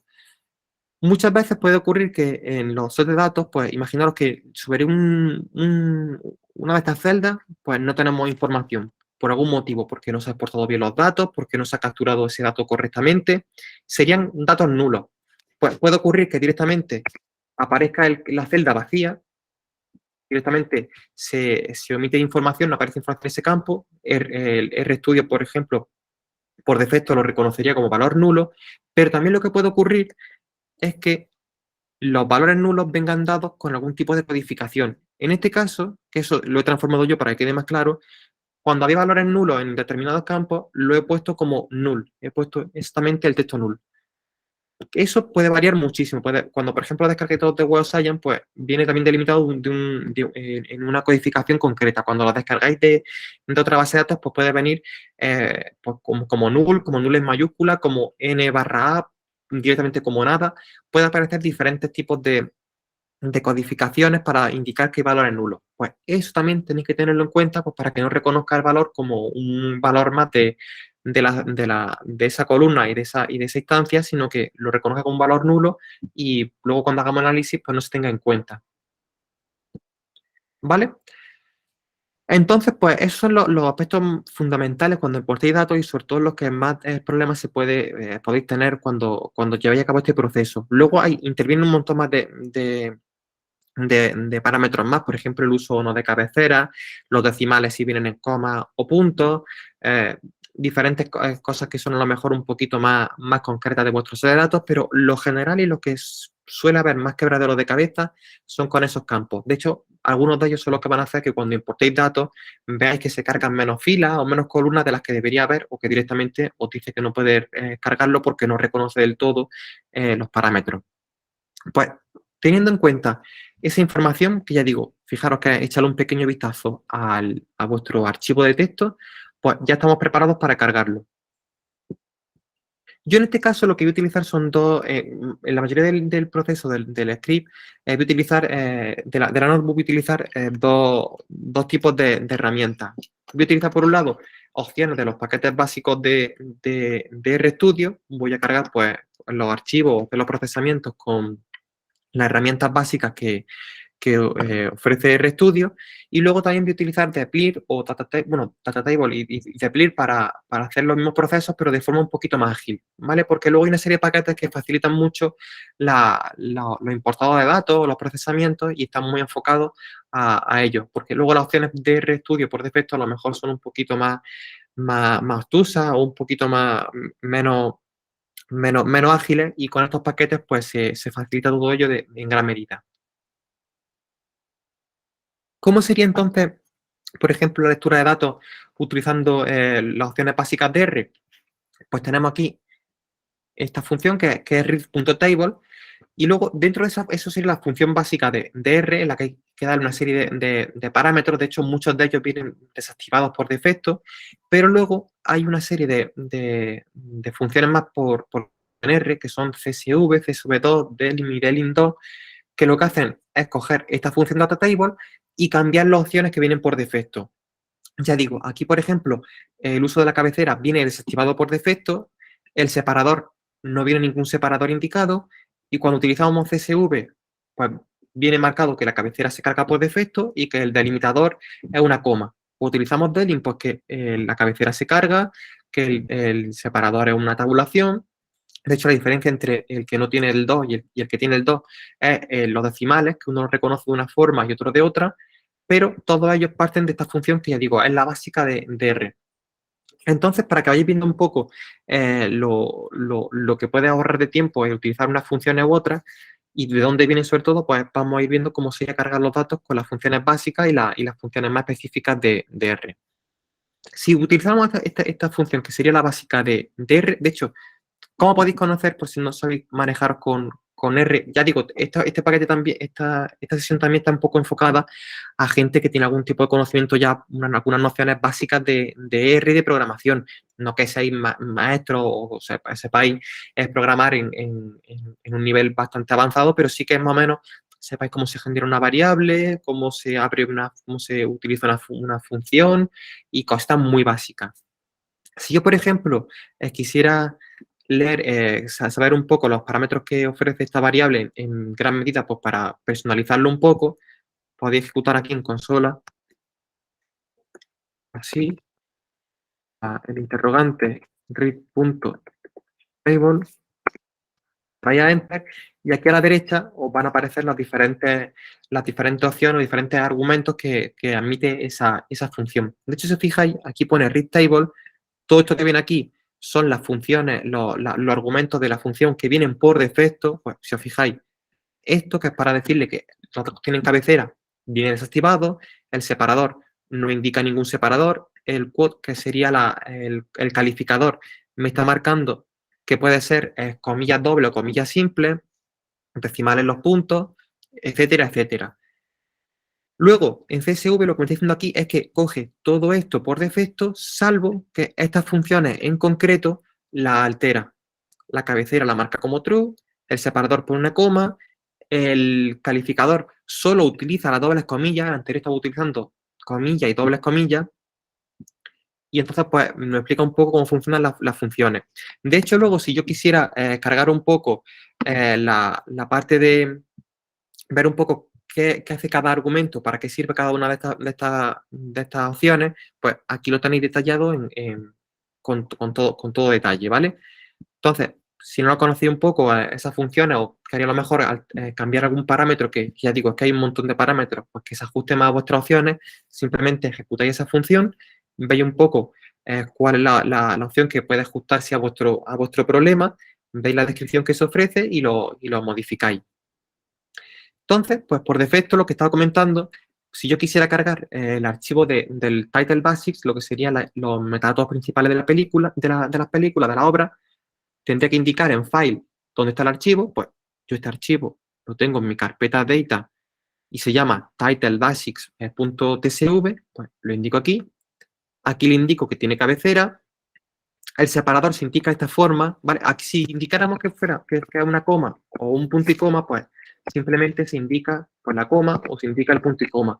Muchas veces puede ocurrir que en los sets de datos, pues imaginaros que sobre una de estas celdas, pues no tenemos información por algún motivo, porque no se ha exportado bien los datos, porque no se ha capturado ese dato correctamente, serían datos nulos. Pues puede ocurrir que directamente aparezca la celda vacía, directamente se omite información, no aparece información en ese campo, el RStudio, por ejemplo, por defecto lo reconocería como valor nulo, pero también lo que puede ocurrir es que los valores nulos vengan dados con algún tipo de codificación. En este caso, que eso lo he transformado yo para que quede más claro, cuando había valores nulos en determinados campos, lo he puesto como null. He puesto exactamente el texto null. Eso puede variar muchísimo. Cuando, por ejemplo, descarguéis datos de Web of Science, pues viene también delimitado en una codificación concreta. Cuando lo descargáis de otra base de datos, pues puede venir pues como null en mayúscula, como n/a, directamente como nada. Puede aparecer diferentes tipos de codificaciones para indicar que hay valores nulos. Pues eso también tenéis que tenerlo en cuenta pues, para que no reconozca el valor como un valor más de esa columna y de esa instancia, sino que lo reconozca como un valor nulo y luego cuando hagamos análisis pues no se tenga en cuenta. ¿Vale? Entonces, pues esos son los aspectos fundamentales cuando importéis datos y sobre todo los que más problemas podéis tener cuando lleváis a cabo este proceso. Luego interviene un montón más de parámetros más, por ejemplo, el uso o no de cabecera, los decimales si vienen en coma o puntos, diferentes cosas que son a lo mejor un poquito más concretas de vuestro set de datos, pero lo general y lo que suele haber más quebradero de cabeza son con esos campos. De hecho, algunos de ellos son los que van a hacer que cuando importéis datos veáis que se cargan menos filas o menos columnas de las que debería haber o que directamente os dice que no puede cargarlo porque no reconoce del todo los parámetros. Pues teniendo en cuenta esa información, que ya digo, fijaros que echarle un pequeño vistazo a vuestro archivo de texto, pues ya estamos preparados para cargarlo. Yo en este caso lo que voy a utilizar son en la mayoría del proceso del script, voy a utilizar, de la notebook voy a utilizar dos tipos de herramientas. Voy a utilizar por un lado opciones de los paquetes básicos de RStudio, voy a cargar pues los archivos de los procesamientos con las herramientas básicas que que ofrece RStudio, y luego también voy a utilizar Deplir o Datatable y Deplir para hacer los mismos procesos, pero de forma un poquito más ágil, ¿vale? Porque luego hay una serie de paquetes que facilitan mucho los importados de datos, los procesamientos, y están muy enfocados a ellos, porque luego las opciones de RStudio por defecto a lo mejor son un poquito más obtusas o un poquito menos ágiles, y con estos paquetes pues se facilita todo ello en gran medida. ¿Cómo sería entonces, por ejemplo, la lectura de datos utilizando las opciones básicas de R? Pues tenemos aquí esta función que es read.table, y luego dentro de eso sería la función básica de R, en la que hay que dar una serie de parámetros. De hecho, muchos de ellos vienen desactivados por defecto, pero luego hay una serie de funciones más por R, que son CSV, CSV2, delim y delim2, que lo que hacen es coger esta función datatable y cambiar las opciones que vienen por defecto. Ya digo, aquí, por ejemplo, el uso de la cabecera viene desactivado por defecto, el separador no viene ningún separador indicado, y cuando utilizamos CSV, pues viene marcado que la cabecera se carga por defecto y que el delimitador es una coma. O utilizamos delim, pues que la cabecera se carga, que el separador es una tabulación. De hecho, la diferencia entre el que no tiene el 2 y el que tiene el 2 es los decimales, que uno los reconoce de una forma y otro de otra, pero todos ellos parten de esta función que ya digo, es la básica de R. Entonces, para que vayáis viendo un poco lo que puede ahorrar de tiempo es utilizar unas funciones u otras, y de dónde vienen sobre todo, pues vamos a ir viendo cómo se cargar los datos con las funciones básicas y las funciones más específicas de R. Si utilizamos esta función, que sería la básica de R, de hecho, ¿cómo podéis conocer, por si no sabéis manejaros con R? Ya digo, este paquete también, esta sesión también está un poco enfocada a gente que tiene algún tipo de conocimiento ya, algunas nociones básicas de R y de programación. No que seáis maestros o sepáis programar en un nivel bastante avanzado, pero sí que más o menos sepáis cómo se genera una variable, cómo se abre cómo se utiliza una función, y cosas muy básicas. Si yo, por ejemplo, quisiera saber un poco los parámetros que ofrece esta variable en gran medida, pues para personalizarlo un poco, podéis ejecutar aquí en consola, así, el interrogante read.table, vaya a enter, y aquí a la derecha os van a aparecer las diferentes opciones, los diferentes argumentos que admite esa función. De hecho, si os fijáis, aquí pone readTable. Todo esto que viene aquí son las funciones, los argumentos de la función que vienen por defecto. Pues si os fijáis, esto que es para decirle que los datos tienen cabecera, viene desactivado, el separador no indica ningún separador, el quote, que sería el calificador, me está marcando que puede ser comillas doble o comillas simples, decimales en los puntos, etcétera, etcétera. Luego, en CSV lo que me está diciendo aquí es que coge todo esto por defecto, salvo que estas funciones en concreto la altera. La cabecera la marca como true, el separador pone una coma, el calificador solo utiliza las dobles comillas, el anterior estaba utilizando comillas y dobles comillas, y entonces pues me explica un poco cómo funcionan las funciones. De hecho, luego, si yo quisiera cargar un poco la parte de ver un poco qué hace cada argumento, para qué sirve cada una de estas opciones, pues aquí lo tenéis detallado con todo detalle, ¿vale? Entonces, si no lo conocéis un poco esas funciones, o queréis a lo mejor cambiar algún parámetro, que ya digo, es que hay un montón de parámetros, pues que se ajuste más a vuestras opciones, simplemente ejecutáis esa función, veis un poco cuál es la opción que puede ajustarse a vuestro problema, veis la descripción que se ofrece y lo modificáis. Entonces, pues por defecto, lo que estaba comentando, si yo quisiera cargar el archivo del Title Basics, lo que serían los metadatos principales de la película, de las películas, de la obra, tendría que indicar en File dónde está el archivo. Pues yo este archivo lo tengo en mi carpeta Data y se llama titlebasics.tsv, pues lo indico aquí. Aquí le indico que tiene cabecera. El separador se indica de esta forma, ¿vale? Aquí, si indicáramos que fuera que es una coma o un punto y coma, pues simplemente se indica pues, la coma, o se indica el punto y coma.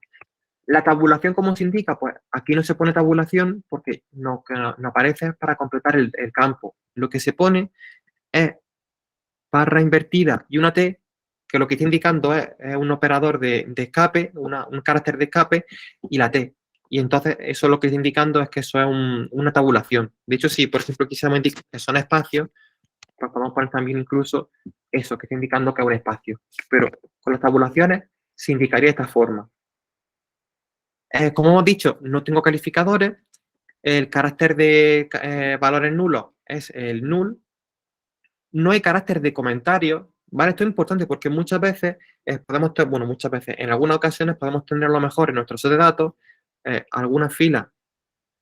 La tabulación, ¿cómo se indica? Pues aquí no se pone tabulación porque no aparece para completar el campo. Lo que se pone es barra invertida y una T, que lo que está indicando es un operador de escape, un carácter de escape y la T. Y entonces eso lo que está indicando es que eso es una tabulación. De hecho, si por ejemplo quisiéramos indicar que son espacios, pues podemos poner también incluso eso que está indicando que es un espacio. Pero con las tabulaciones se indicaría de esta forma. Como hemos dicho, no tengo calificadores. El carácter de valores nulos es el null. No hay carácter de comentario, ¿vale? Esto es importante porque muchas veces muchas veces, en algunas ocasiones podemos tener a lo mejor en nuestro set de datos alguna fila,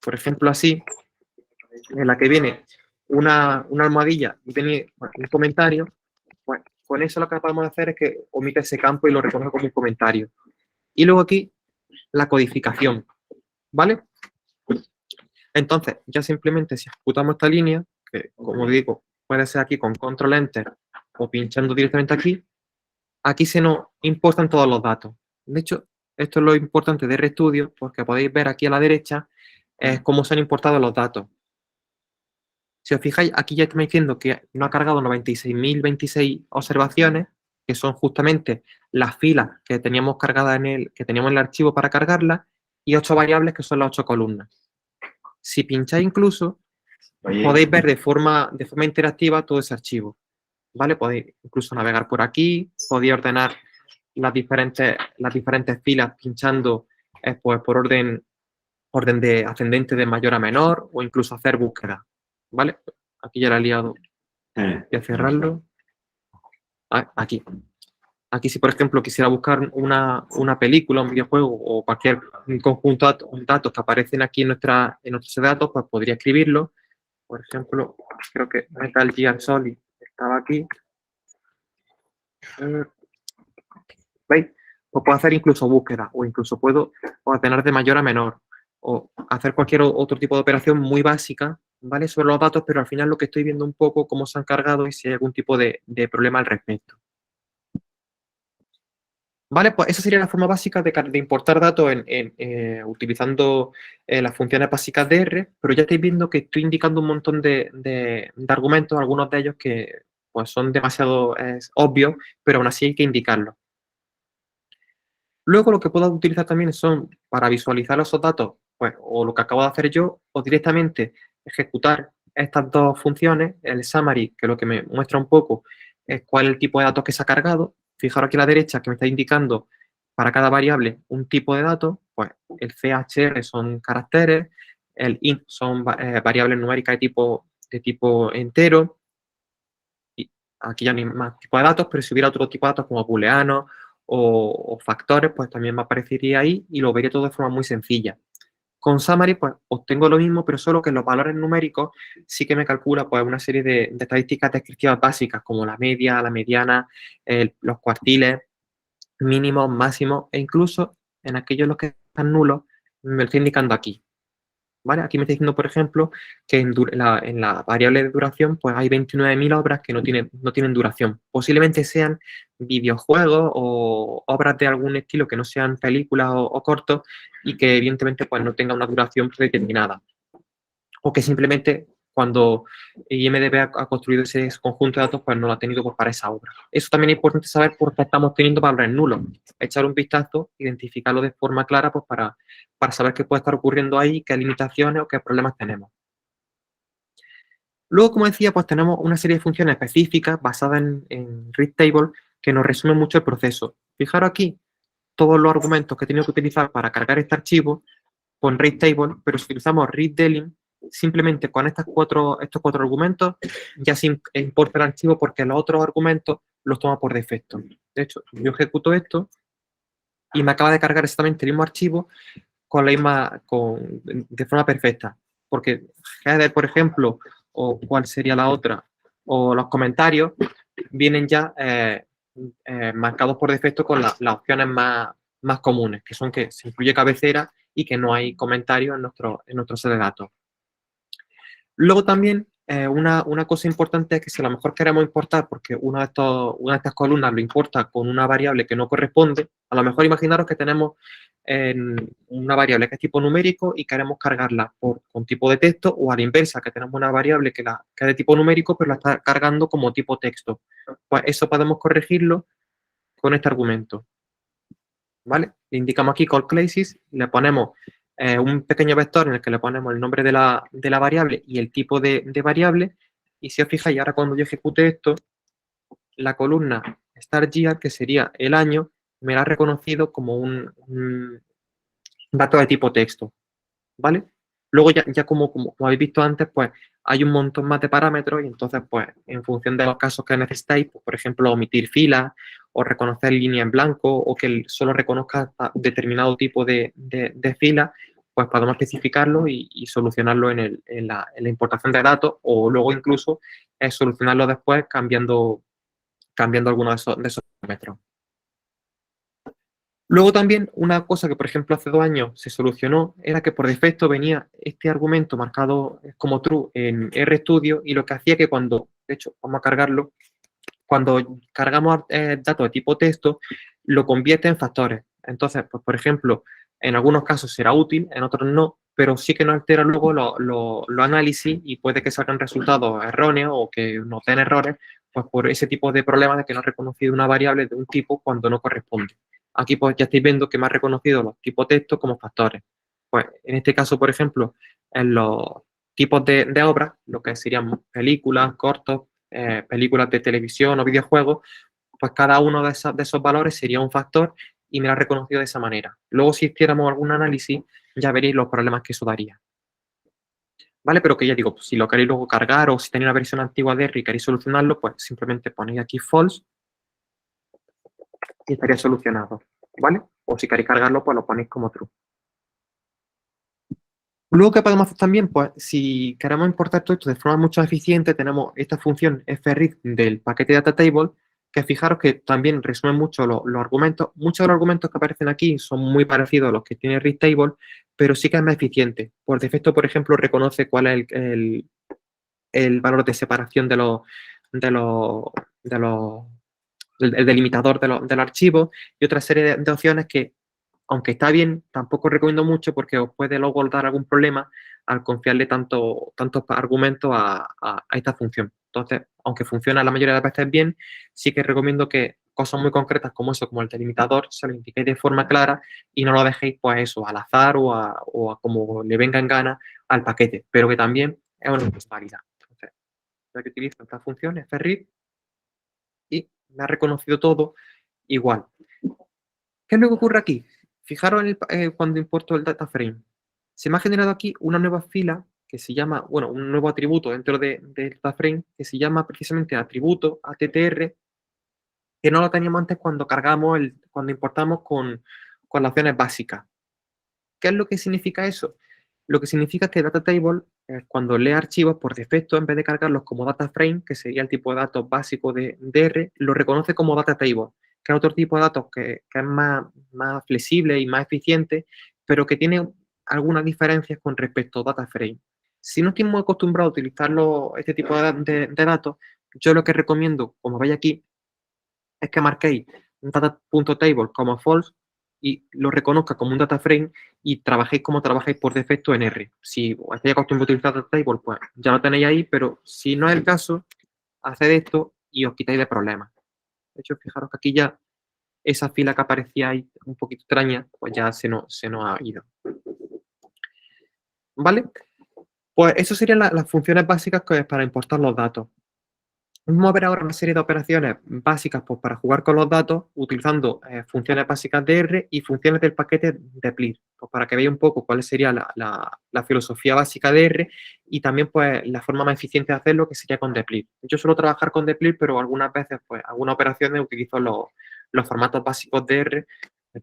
por ejemplo así, en la que viene una almohadilla y viene un comentario. Pues con eso lo que podemos hacer es que omite ese campo y lo recoge como un comentario. Y luego aquí la codificación, ¿vale? Entonces, ya simplemente si ejecutamos esta línea, que como digo, puede ser aquí con control enter o pinchando directamente aquí se nos importan todos los datos. De hecho, esto es lo importante de RStudio, porque podéis ver aquí a la derecha cómo se han importado los datos. Si os fijáis, aquí ya estamos diciendo que no ha cargado 96.026 observaciones, que son justamente las filas que teníamos cargadas que teníamos en el archivo para cargarlas, y 8 variables que son las 8 columnas. Si pincháis incluso, podéis ver de forma interactiva todo ese archivo, ¿vale? Podéis incluso navegar por aquí, podéis ordenar las diferentes filas pinchando pues, por orden de ascendente de mayor a menor o incluso hacer búsqueda, ¿vale? Aquí ya la he liado. Voy a cerrarlo. Aquí. Aquí si, por ejemplo, quisiera buscar una película, un videojuego o cualquier conjunto de datos que aparecen aquí en nuestra set de datos, pues podría escribirlo. Por ejemplo, creo que Metal Gear Solid estaba aquí. ¿Veis? Pues puedo hacer incluso búsqueda o incluso puedo ordenar de mayor a menor o hacer cualquier otro tipo de operación muy básica, ¿vale? Sobre los datos, pero al final lo que estoy viendo un poco cómo se han cargado y si hay algún tipo de problema al respecto. ¿Vale? Pues esa sería la forma básica de importar datos utilizando las funciones básicas de R, pero ya estáis viendo que estoy indicando un montón de argumentos, algunos de ellos que pues, son demasiado obvios, pero aún así hay que indicarlos. Luego lo que puedo utilizar también son para visualizar esos datos, pues, o lo que acabo de hacer yo, o directamente ejecutar estas dos funciones, el summary, que lo que me muestra un poco es cuál es el tipo de datos que se ha cargado. Fijaros aquí a la derecha que me está indicando para cada variable un tipo de datos, pues el CHR son caracteres, el int son variables numéricas de tipo entero, y aquí ya no hay más tipo de datos, pero si hubiera otro tipo de datos como booleanos o factores, pues también me aparecería ahí y lo vería todo de forma muy sencilla. Con Summary, pues obtengo lo mismo, pero solo que los valores numéricos sí que me calcula pues, una serie de estadísticas descriptivas básicas, como la media, la mediana, los cuartiles, mínimos, máximos, e incluso en aquellos los que están nulos, me lo estoy indicando aquí. ¿Vale? Aquí me está diciendo, por ejemplo, que en la variable de duración pues hay 29.000 obras que no tienen duración. Posiblemente sean videojuegos o obras de algún estilo que no sean películas o cortos y que evidentemente pues, no tengan una duración predeterminada. O que simplemente cuando IMDb ha construido ese conjunto de datos, pues no lo ha tenido pues, para esa obra. Eso también es importante saber por qué estamos teniendo valores nulos. Echar un vistazo, identificarlo de forma clara pues, para saber qué puede estar ocurriendo ahí, qué limitaciones o qué problemas tenemos. Luego, como decía, pues tenemos una serie de funciones específicas basadas en read table que nos resumen mucho el proceso. Fijaros aquí todos los argumentos que he tenido que utilizar para cargar este archivo con read table, pero si utilizamos readDelim, simplemente con estos cuatro argumentos ya se importa el archivo porque los otros argumentos los toma por defecto. De hecho, yo ejecuto esto y me acaba de cargar exactamente el mismo archivo de forma perfecta. Porque header, por ejemplo, o cuál sería la otra, o los comentarios, vienen ya marcados por defecto con las opciones más comunes, que son que se incluye cabecera y que no hay comentarios en nuestro set de datos. Luego también una cosa importante es que si a lo mejor queremos importar, porque una de estas columnas lo importa con una variable que no corresponde, a lo mejor imaginaros que tenemos una variable que es tipo numérico y queremos cargarla con tipo de texto, o a la inversa, que tenemos una variable que es de tipo numérico, pero la está cargando como tipo texto. Pues eso podemos corregirlo con este argumento, ¿vale? Le indicamos aquí call classes, le ponemos un pequeño vector en el que le ponemos el nombre de la variable y el tipo de variable, y si os fijáis, ahora cuando yo ejecute esto, la columna start year, que sería el año, me la ha reconocido como un dato de tipo texto, ¿vale? Luego ya como habéis visto antes, pues hay un montón más de parámetros y entonces, pues, en función de los casos que necesitáis, pues, por ejemplo, omitir filas o reconocer línea en blanco o que solo reconozca determinado tipo de fila, pues podemos especificarlo y solucionarlo en la importación de datos o luego incluso solucionarlo después cambiando alguno de esos parámetros. Luego también una cosa que, por ejemplo, hace 2 años se solucionó era que por defecto venía este argumento marcado como true en RStudio y lo que hacía que cuando, de hecho, vamos a cargarlo, cuando cargamos datos de tipo texto, lo convierte en factores. Entonces, pues, por ejemplo, en algunos casos será útil, en otros no, pero sí que nos altera luego los análisis y puede que salgan resultados erróneos o que nos den errores, pues por ese tipo de problemas de que no ha reconocido una variable de un tipo cuando no corresponde. Aquí pues ya estáis viendo que me ha reconocido los tipos texto como factores. Pues en este caso, por ejemplo, en los tipos de obras, lo que serían películas, cortos, películas de televisión o videojuegos, pues cada uno de esos valores sería un factor y me lo ha reconocido de esa manera. Luego, si hiciéramos algún análisis, ya veréis los problemas que eso daría. ¿Vale? Pero que ya digo, pues, si lo queréis luego cargar o si tenéis una versión antigua de R y queréis solucionarlo, pues simplemente ponéis aquí false y estaría solucionado. ¿Vale? O si queréis cargarlo, pues lo ponéis como true. Luego, ¿qué podemos hacer también? Pues si queremos importar todo esto de forma mucho más eficiente, tenemos esta función fread del paquete data table, que fijaros que también resume mucho los argumentos. Muchos de los argumentos que aparecen aquí son muy parecidos a los que tiene read table, pero sí que es más eficiente. Por defecto, por ejemplo, reconoce cuál es el valor de separación de los, de los el delimitador de los archivos y otra serie de opciones que, aunque está bien, tampoco recomiendo mucho porque os puede luego dar algún problema al confiarle tantos argumentos a esta función. Entonces, aunque funciona la mayoría de las veces bien, sí que recomiendo que cosas muy concretas como eso, como el delimitador, se lo indiquéis de forma clara y no lo dejéis, pues eso, al azar o a como le venga en gana al paquete, pero que también es una cosa válida. Entonces, yo que utilizo estas funciones, ferrit, y me ha reconocido todo igual. ¿Qué es lo que ocurre aquí? Fijaros cuando importo el data frame. Se me ha generado aquí una nueva fila que se llama, bueno, un nuevo atributo dentro del data frame que se llama precisamente atributo ATTR, que no lo teníamos antes cuando cargamos, cuando importamos con las opciones básicas. ¿Qué es lo que significa eso? Lo que significa que Data Table, cuando lee archivos, por defecto, en vez de cargarlos como data frame, que sería el tipo de datos básico de R, lo reconoce como data table, que es otro tipo de datos que es más flexible y más eficiente, pero que tiene algunas diferencias con respecto a data frame. Si no estoy muy acostumbrado a utilizar este tipo de datos, yo lo que recomiendo, como veis aquí, es que marquéis un data.table como false y lo reconozca como un data frame y trabajéis como trabajáis por defecto en R. Si estáis acostumbrados a utilizar data table, pues ya lo tenéis ahí, pero si no es el caso, haced esto y os quitáis de problemas. De hecho, fijaros que aquí ya esa fila que aparecía ahí un poquito extraña, pues ya se nos ha ido. ¿Vale? Pues eso serían las funciones básicas para importar los datos. Vamos a ver ahora una serie de operaciones básicas pues, para jugar con los datos utilizando funciones básicas de R y funciones del paquete deplir, pues, para que veáis un poco cuál sería la filosofía básica de R y también pues, la forma más eficiente de hacerlo que sería con deplir. Yo suelo trabajar con deplir, pero algunas veces, pues, algunas operaciones utilizo los formatos básicos de R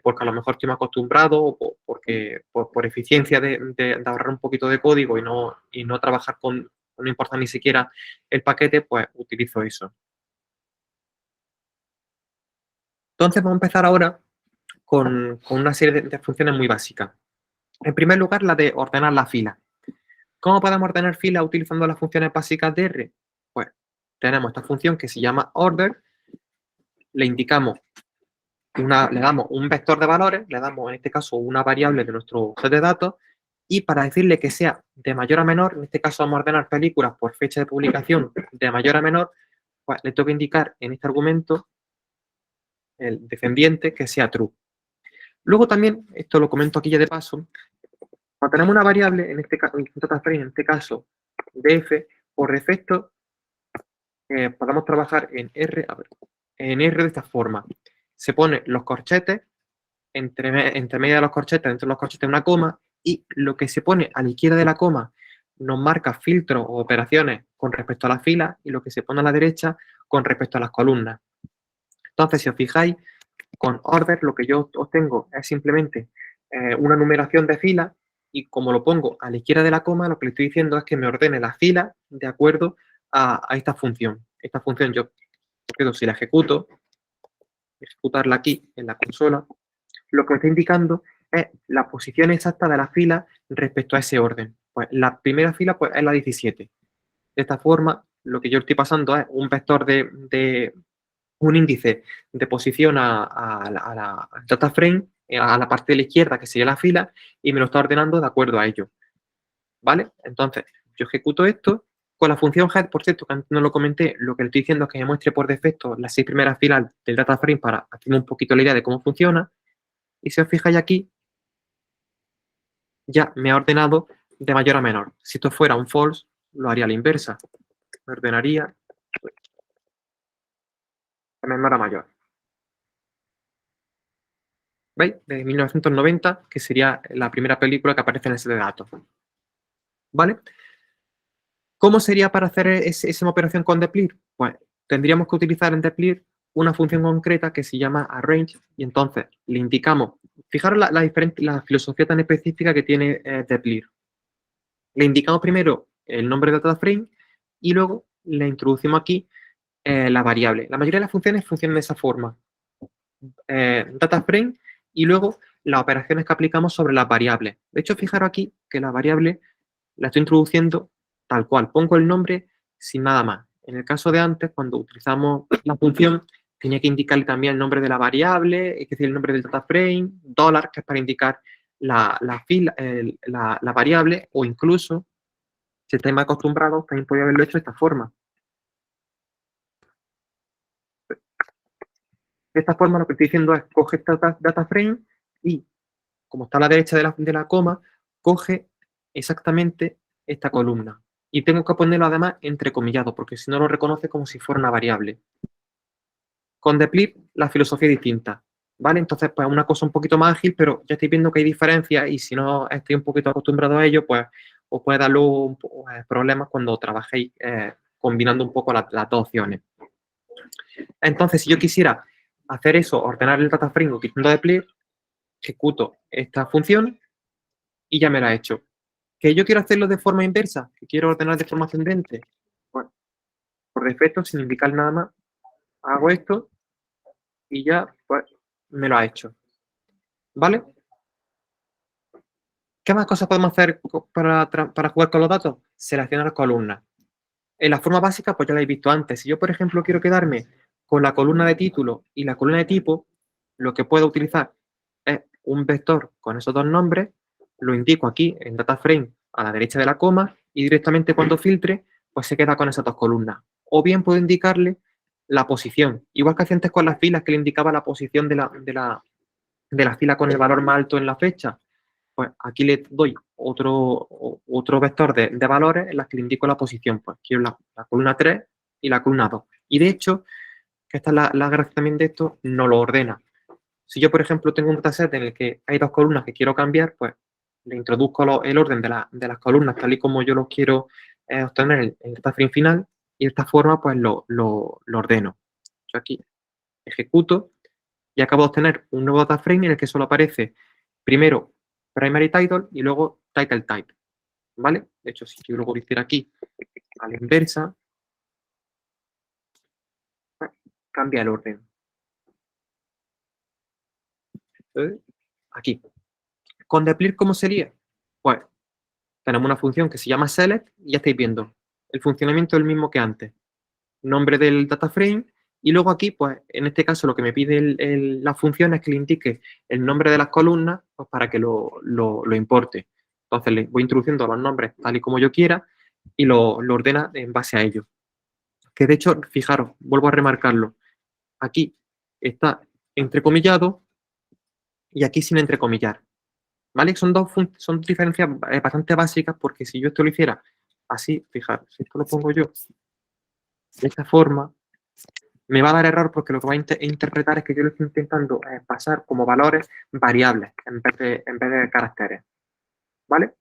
porque a lo mejor estoy más acostumbrado o porque por eficiencia de ahorrar un poquito de código y no trabajar no importa ni siquiera el paquete, pues utilizo eso. Entonces vamos a empezar ahora con una serie de funciones muy básicas. En primer lugar, la de ordenar la fila. ¿Cómo podemos ordenar filas utilizando las funciones básicas de R? Pues tenemos esta función que se llama order, le indicamos le damos un vector de valores, le damos en este caso una variable de nuestro set de datos y para decirle que sea de mayor a menor, en este caso vamos a ordenar películas por fecha de publicación de mayor a menor, pues le tengo que indicar en este argumento el descendiente que sea true. Luego también, esto lo comento aquí ya de paso, cuando tenemos una variable, en este caso, en este caso, df, por defecto, podemos trabajar en R, en R de esta forma. Se pone los corchetes, entre medio de los corchetes, dentro de los corchetes una coma, y lo que se pone a la izquierda de la coma nos marca filtros o operaciones con respecto a las filas, y lo que se pone a la derecha con respecto a las columnas. Entonces, si os fijáis, con order lo que yo obtengo es simplemente una numeración de filas, y como lo pongo a la izquierda de la coma, lo que le estoy diciendo es que me ordene las filas de acuerdo a esta función. Esta función yo, si la ejecuto, ejecutarla aquí en la consola, lo que me está indicando es la posición exacta de la fila respecto a ese orden. Pues la primera fila pues, es la 17. De esta forma, lo que yo estoy pasando es un vector de un índice de posición a la data frame, a la parte de la izquierda, que sería la fila, y me lo está ordenando de acuerdo a ello. ¿Vale? Entonces, yo ejecuto esto. Con la función head, por cierto, que antes no lo comenté, lo que le estoy diciendo es que me muestre por defecto las 6 primeras filas del data frame para hacerme un poquito la idea de cómo funciona. Y si os fijáis aquí, ya me ha ordenado de mayor a menor. Si esto fuera un false, lo haría a la inversa. Me ordenaría de menor a mayor. ¿Veis? De 1990, que sería la primera película que aparece en ese de datos. ¿Vale? ¿Cómo sería para hacer esa operación con deplir? Pues tendríamos que utilizar en deplir una función concreta que se llama arrange, y entonces le indicamos, fijaros la filosofía tan específica que tiene deplir. Le indicamos primero el nombre de data frame y luego le introducimos aquí la variable. La mayoría de las funciones funcionan de esa forma. Data frame y luego las operaciones que aplicamos sobre las variables. De hecho, fijaros aquí que la variable la estoy introduciendo tal cual. Pongo el nombre sin nada más. En el caso de antes, cuando utilizamos la función, tenía que indicarle también el nombre de la variable, es decir, el nombre del data frame, $, que es para indicar la variable, o incluso, si estáis más acostumbrados, también podría haberlo hecho de esta forma. De esta forma, lo que estoy diciendo es, coge esta data frame y, como está a la derecha de la coma, coge exactamente esta columna. Y tengo que ponerlo además entrecomillado, porque si no lo reconoce como si fuera una variable. Con deplir, la filosofía es distinta. ¿Vale? Entonces, pues una cosa un poquito más ágil, pero ya estoy viendo que hay diferencias, y si no estoy un poquito acostumbrado a ello, pues os puede dar luego problemas cuando trabajéis combinando un poco las dos opciones. Entonces, si yo quisiera hacer eso, ordenar el data frame utilizando deplir, ejecuto esta función y ya me la he hecho. ¿Que yo quiero hacerlo de forma inversa? ¿Que quiero ordenar de forma ascendente? Bueno, por defecto, sin indicar nada más, hago esto y ya pues, me lo ha hecho. ¿Vale? ¿Qué más cosas podemos hacer para jugar con los datos? Seleccionar columnas. En la forma básica, pues ya la he visto antes. Si yo, por ejemplo, quiero quedarme con la columna de título y la columna de tipo, lo que puedo utilizar es un vector con esos dos nombres, lo indico aquí en data frame a la derecha de la coma, y directamente cuando filtre, pues se queda con esas dos columnas. O bien puedo indicarle la posición, igual que hacía antes con las filas, que le indicaba la posición de la fila con el valor más alto en la fecha. Pues aquí le doy otro vector de valores en las que le indico la posición. Pues quiero la columna 3 y la columna 2. Y de hecho, que esta es la gracia también de esto, no lo ordena. Si yo, por ejemplo, tengo un dataset en el que hay dos columnas que quiero cambiar, pues le introduzco el orden de las columnas tal y como yo los quiero obtener en el data frame final, y de esta forma pues lo ordeno. Yo aquí ejecuto y acabo de obtener un nuevo data frame en el que solo aparece primero primary title y luego title type. ¿Vale? De hecho, si yo luego lo hiciera aquí a la inversa, cambia el orden. Aquí. Con deplir, ¿cómo sería? Pues tenemos una función que se llama select y ya estáis viendo. El funcionamiento es el mismo que antes. Nombre del data frame, y luego aquí, pues en este caso lo que me pide la función es que le indique el nombre de las columnas, pues para que lo importe. Entonces le voy introduciendo los nombres tal y como yo quiera y lo ordena en base a ello. Que de hecho, fijaros, vuelvo a remarcarlo. Aquí está entrecomillado y aquí sin entrecomillar. ¿Vale? Son diferencias bastante básicas porque si yo esto lo hiciera así, fijar, si esto lo pongo yo de esta forma, me va a dar error porque lo que va a interpretar es que yo lo estoy intentando pasar como valores variables en vez de caracteres. ¿Vale?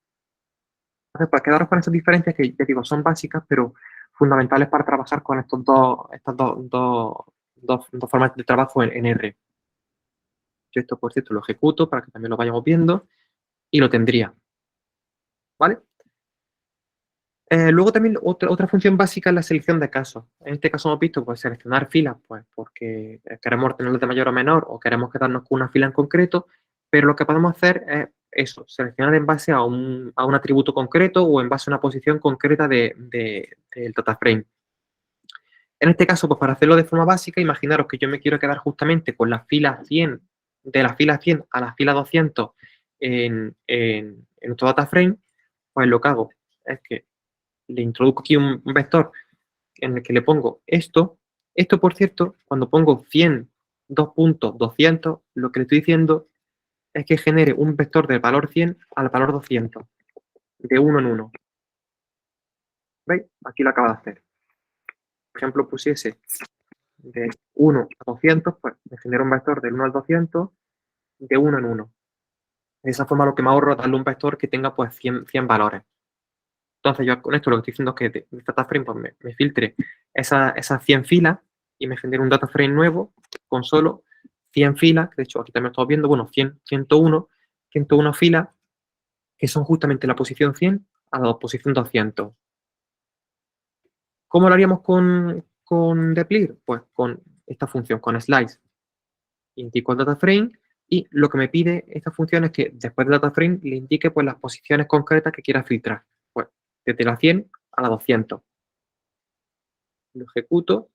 Entonces, pues quedaros con estas diferencias que, ya digo, son básicas, pero fundamentales para trabajar con estas dos formas de trabajo en R. Yo esto, por cierto, lo ejecuto para que también lo vayamos viendo y lo tendría. ¿Vale? Luego también otra función básica es la selección de casos. En este caso hemos visto pues, seleccionar filas pues, porque queremos tenerlas de mayor o menor o queremos quedarnos con una fila en concreto, pero lo que podemos hacer es eso, seleccionar en base a un atributo concreto o en base a una posición concreta del data frame. En este caso, pues para hacerlo de forma básica, imaginaros que yo me quiero quedar justamente con la fila 100, de la fila 100 a la fila 200 en nuestro data frame, pues lo que hago es que le introduzco aquí un vector en el que le pongo esto. Esto, por cierto, cuando pongo 100, 2.200, lo que le estoy diciendo es que genere un vector del valor 100 al valor 200, de uno en uno. ¿Veis? Aquí lo acaba de hacer. Por ejemplo, pusiese de 1 a 200, pues me genera un vector del 1 al 200 de uno en uno. De esa forma lo que me ahorro es darle un vector que tenga pues 100 valores. Entonces yo con esto lo que estoy diciendo es que de data frame pues, me filtre esas 100 filas y me genere un data frame nuevo con solo 100 filas, que de hecho aquí también estamos viendo, bueno, 101 filas, que son justamente la posición 100 a la posición 200. ¿Cómo lo haríamos con deplir? Pues con esta función, con slice. Indico el data frame y lo que me pide esta función es que después del data frame le indique pues, las posiciones concretas que quiera filtrar. Pues desde la 100 a la 200. Lo ejecuto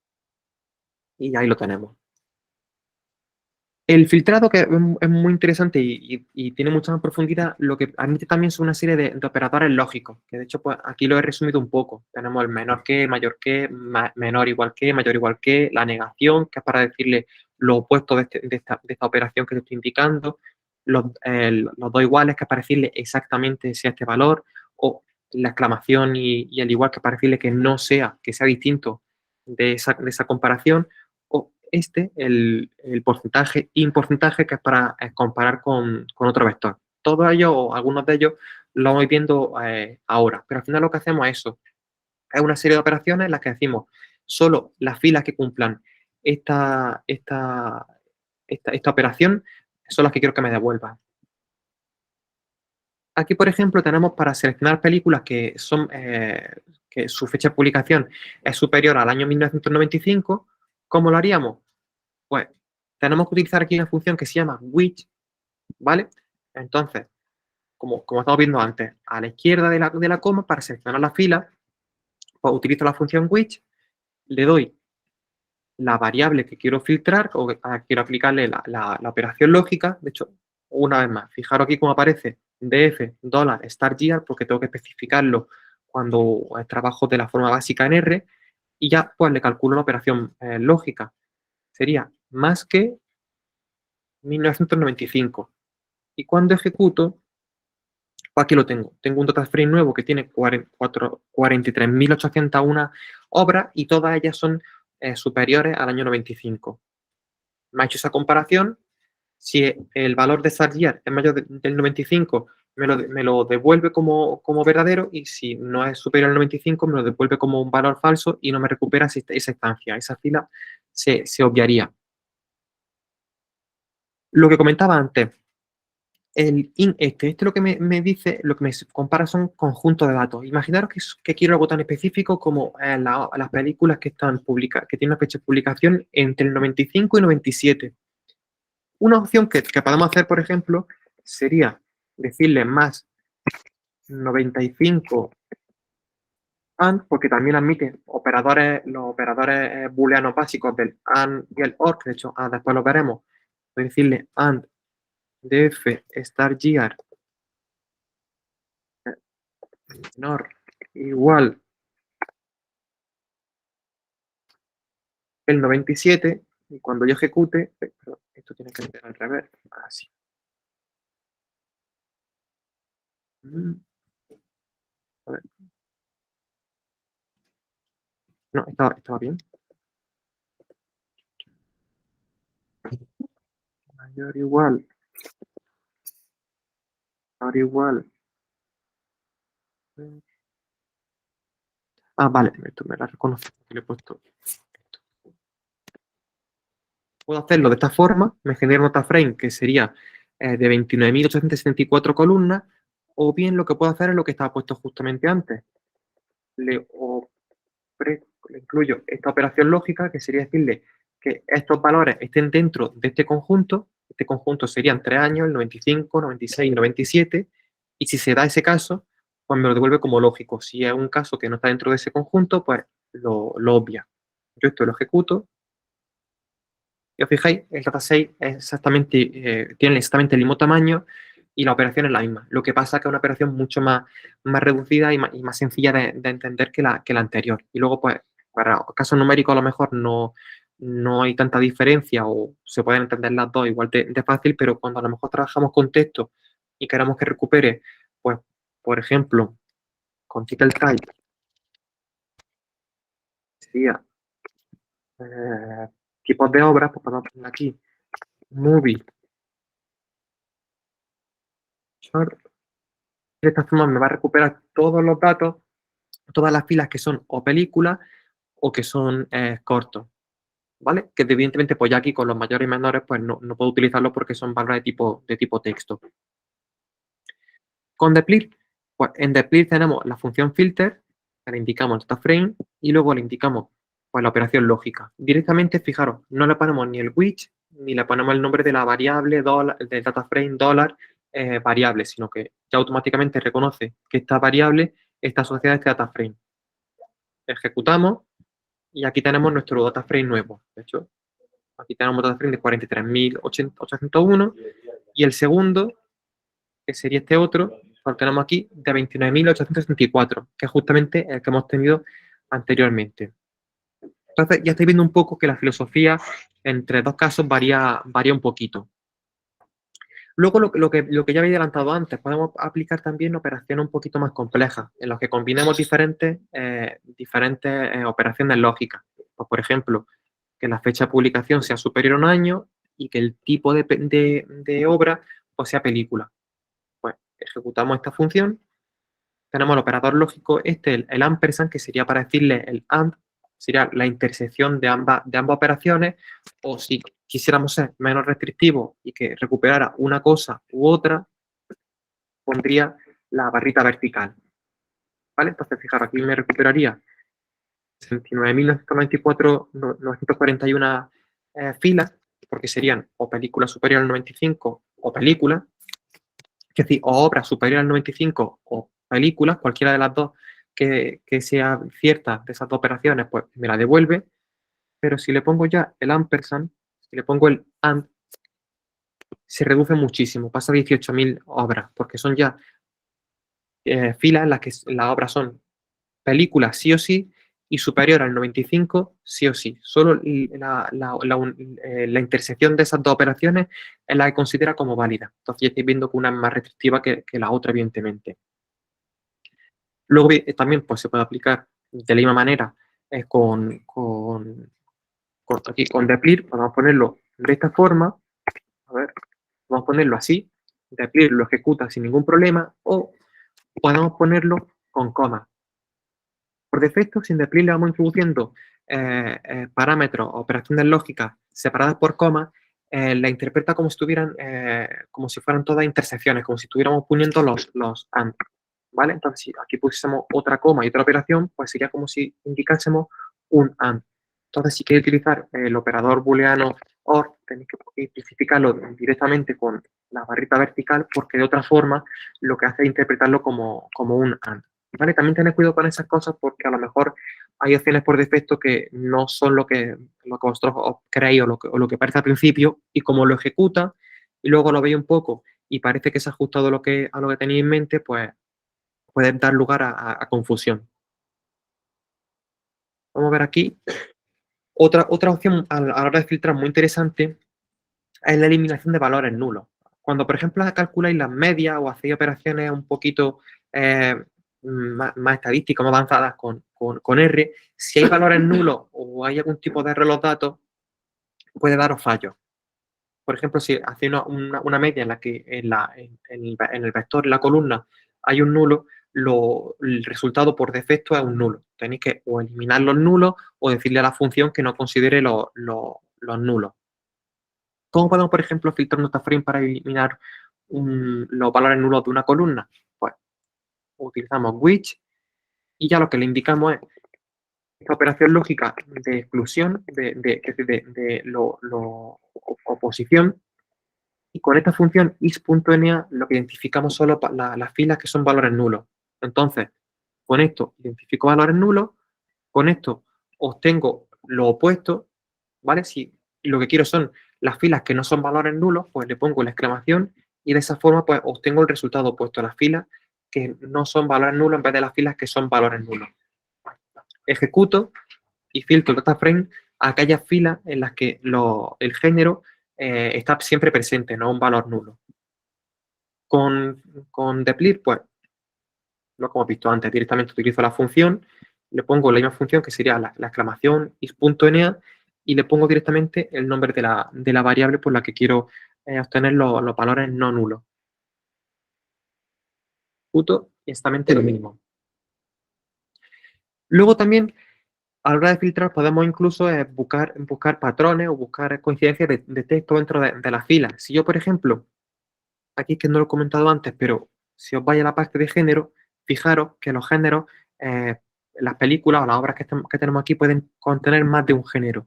y ahí lo tenemos. El filtrado, que es muy interesante y tiene mucha más profundidad, lo que admite también son una serie de operadores lógicos, que de hecho pues, aquí lo he resumido un poco. Tenemos el menor que, mayor que, menor igual que, mayor igual que, la negación, que es para decirle lo opuesto de esta operación que te estoy indicando, los dos iguales, que es para decirle exactamente sea este valor, o la exclamación y el igual, que es para decirle que no sea, que sea distinto de esa comparación, o el porcentaje y porcentaje, que es para comparar con otro vector. Todos ellos o algunos de ellos lo vamos viendo ahora, pero al final lo que hacemos es eso. Es una serie de operaciones en las que decimos solo las filas que cumplan esta operación son las que quiero que me devuelva. Aquí, por ejemplo, tenemos para seleccionar películas que su fecha de publicación es superior al año 1995. ¿Cómo lo haríamos? Pues tenemos que utilizar aquí una función que se llama which, ¿vale? Entonces, como estamos viendo antes, a la izquierda de la coma, para seleccionar la fila, pues utilizo la función which, le doy la variable que quiero filtrar o quiero aplicarle la operación lógica. De hecho, una vez más, fijaros aquí cómo aparece df $start_year, porque tengo que especificarlo cuando trabajo de la forma básica en R, y ya pues le calculo la operación lógica. Sería más que 1995. Y cuando ejecuto, pues aquí lo tengo. Tengo un data frame nuevo que tiene 43.801 obras y todas ellas son superiores al año 95. Me ha hecho esa comparación. Si el valor de start year es mayor del 95, me lo devuelve como verdadero, y si no es superior al 95, me lo devuelve como un valor falso y no me recupera esa instancia. Esa fila se obviaría. Lo que comentaba antes, lo que me dice, lo que me compara son conjuntos de datos. Imaginaros que quiero algo tan específico como las películas que están que tienen una fecha de publicación entre el 95 y 97. Una opción que podemos hacer, por ejemplo, sería decirle más 95 AND, porque también admite los operadores booleanos básicos del AND y el OR, que de hecho después lo veremos. Voy a decirle AND df start_year menor igual el 97, y cuando yo ejecute, perdón, esto tiene que ser al revés, así. A ver, no, estaba bien. Mayor igual, ahora igual. Ah, vale, esto me la reconozco, le he puesto esto. Puedo hacerlo de esta forma, me genera nota frame que sería de 29.874 columnas, o bien lo que puedo hacer es lo que estaba puesto justamente antes. Le incluyo esta operación lógica, que sería decirle que estos valores estén dentro de este conjunto. Este conjunto serían 3 años, el 95, 96, 97, y si se da ese caso, pues me lo devuelve como lógico. Si es un caso que no está dentro de ese conjunto, pues lo obvia. Yo esto lo ejecuto, y os fijáis, el dataset es exactamente, tiene exactamente el mismo tamaño y la operación es la misma. Lo que pasa es que es una operación mucho más reducida y más sencilla de entender que la anterior. Y luego, pues, para casos numéricos a lo mejor no hay tanta diferencia o se pueden entender las dos igual de fácil, pero cuando a lo mejor trabajamos con texto y queramos que recupere, pues, por ejemplo, con title type, sería tipos de obras, pues podemos poner aquí movie, short. De esta forma me va a recuperar todos los datos, todas las filas que son o películas o que son cortos, ¿vale? Que evidentemente pues ya aquí con los mayores y menores pues no puedo utilizarlos porque son valores de tipo texto. Con deplir, pues en deplir tenemos la función filter, que le indicamos data frame y luego le indicamos pues la operación lógica. Directamente, fijaros, no le ponemos ni el which ni le ponemos el nombre de la variable del data frame dólar variable, sino que ya automáticamente reconoce que esta variable está asociada a este data frame. Ejecutamos y aquí tenemos nuestro data frame nuevo. De hecho, aquí tenemos un data frame de 43.801 y el segundo, que sería este otro, lo tenemos aquí de 29.874, que es justamente el que hemos tenido anteriormente. Entonces ya estáis viendo un poco que la filosofía entre dos casos varía un poquito. Luego, lo que ya había adelantado antes, podemos aplicar también operaciones un poquito más complejas, en las que combinemos diferentes operaciones lógicas. Pues, por ejemplo, que la fecha de publicación sea superior a un año y que el tipo de obra pues, sea película. Pues ejecutamos esta función, tenemos el operador lógico, el ampersand, que sería para decirle el AND, sería la intersección de ambas operaciones, o si quisiéramos ser menos restrictivos y que recuperara una cosa u otra, pondría la barrita vertical. ¿Vale? Entonces, fijaros, aquí me recuperaría 69.994, 941 filas, porque serían o película superior al 95 o película, es decir, o obra superior al 95 o películas, cualquiera de las dos que sea cierta de esas dos operaciones, pues me la devuelve, pero si le pongo ya el ampersand, si le pongo el AND, se reduce muchísimo, pasa a 18.000 obras, porque son ya filas en las que las obras son películas sí o sí y superior al 95 sí o sí. Solo la intersección de esas dos operaciones es la que considera como válida. Entonces ya estáis viendo que una es más restrictiva que la otra, evidentemente. Luego también pues, se puede aplicar de la misma manera aquí, con deplir, podemos ponerlo de esta forma, a ver, vamos a ponerlo así, deplir lo ejecuta sin ningún problema, o podemos ponerlo con coma. Por defecto, sin deplir le vamos introduciendo parámetros o operaciones lógicas separadas por coma, la interpreta como si tuvieran, como si fueran todas intersecciones, como si estuviéramos poniendo los AND. ¿Vale? Entonces, si aquí pusiésemos otra coma y otra operación, pues sería como si indicásemos un AND. Entonces, si queréis utilizar el operador booleano OR, tenéis que especificarlo directamente con la barrita vertical, porque de otra forma lo que hace es interpretarlo como un AND. ¿Vale? También tened cuidado con esas cosas porque a lo mejor hay opciones por defecto que no son lo que vosotros os creéis o lo que parece al principio, y como lo ejecuta y luego lo veis un poco y parece que se ha ajustado a lo que tenéis en mente, pues puede dar lugar a confusión. Vamos a ver aquí. Otra opción a la hora de filtrar muy interesante es la eliminación de valores nulos. Cuando, por ejemplo, calculáis las medias o hacéis operaciones un poquito más estadísticas, más avanzadas con R, si hay valores nulos o hay algún tipo de error en los datos, puede daros fallos. Por ejemplo, si hacéis una media en la que en el vector, en la columna, hay un nulo, el resultado por defecto es un nulo. Tenéis que o eliminar los nulos o decirle a la función que no considere los nulos. ¿Cómo podemos, por ejemplo, filtrar un DataFrame para eliminar los valores nulos de una columna? Pues utilizamos which y ya lo que le indicamos es esta operación lógica de exclusión, de oposición, y con esta función is.na lo que identificamos solo las filas que son valores nulos. Entonces, con esto identifico valores nulos, con esto obtengo lo opuesto, ¿vale? Si lo que quiero son las filas que no son valores nulos, pues le pongo la exclamación y de esa forma pues obtengo el resultado opuesto a las filas que no son valores nulos en vez de las filas que son valores nulos. Ejecuto y filtro el DataFrame a aquellas filas en las que el género está siempre presente, no un valor nulo. Con deplir, pues, lo que hemos visto antes, directamente utilizo la función, le pongo la misma función que sería la exclamación is.na y le pongo directamente el nombre de la variable por la que quiero obtener los valores no nulos. Ejecuto y exactamente lo mismo. Luego también, a la hora de filtrar, podemos incluso buscar patrones o buscar coincidencias de texto dentro de la fila. Si yo, por ejemplo, aquí que no lo he comentado antes, pero si os vais a la parte de género, fijaros que los géneros, las películas o las obras que tenemos aquí pueden contener más de un género.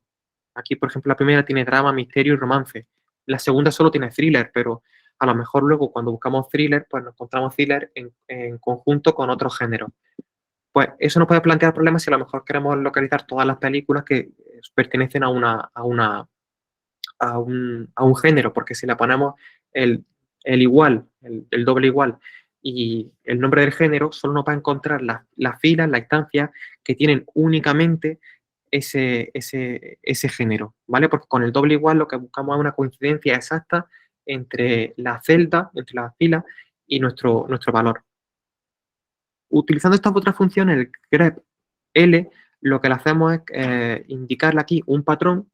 Aquí, por ejemplo, la primera tiene drama, misterio y romance. La segunda solo tiene thriller, pero a lo mejor luego cuando buscamos thriller, pues nos encontramos thriller en conjunto con otros géneros. Pues eso nos puede plantear problemas si a lo mejor queremos localizar todas las películas que pertenecen a un género, porque si le ponemos el igual, el doble igual y el nombre del género, solo nos va a encontrar las filas, las instancias que tienen únicamente ese género, ¿vale? Porque con el doble igual lo que buscamos es una coincidencia exacta entre la celda, entre las filas y nuestro valor. Utilizando esta otra función, el grep L, lo que le hacemos es indicarle aquí un patrón.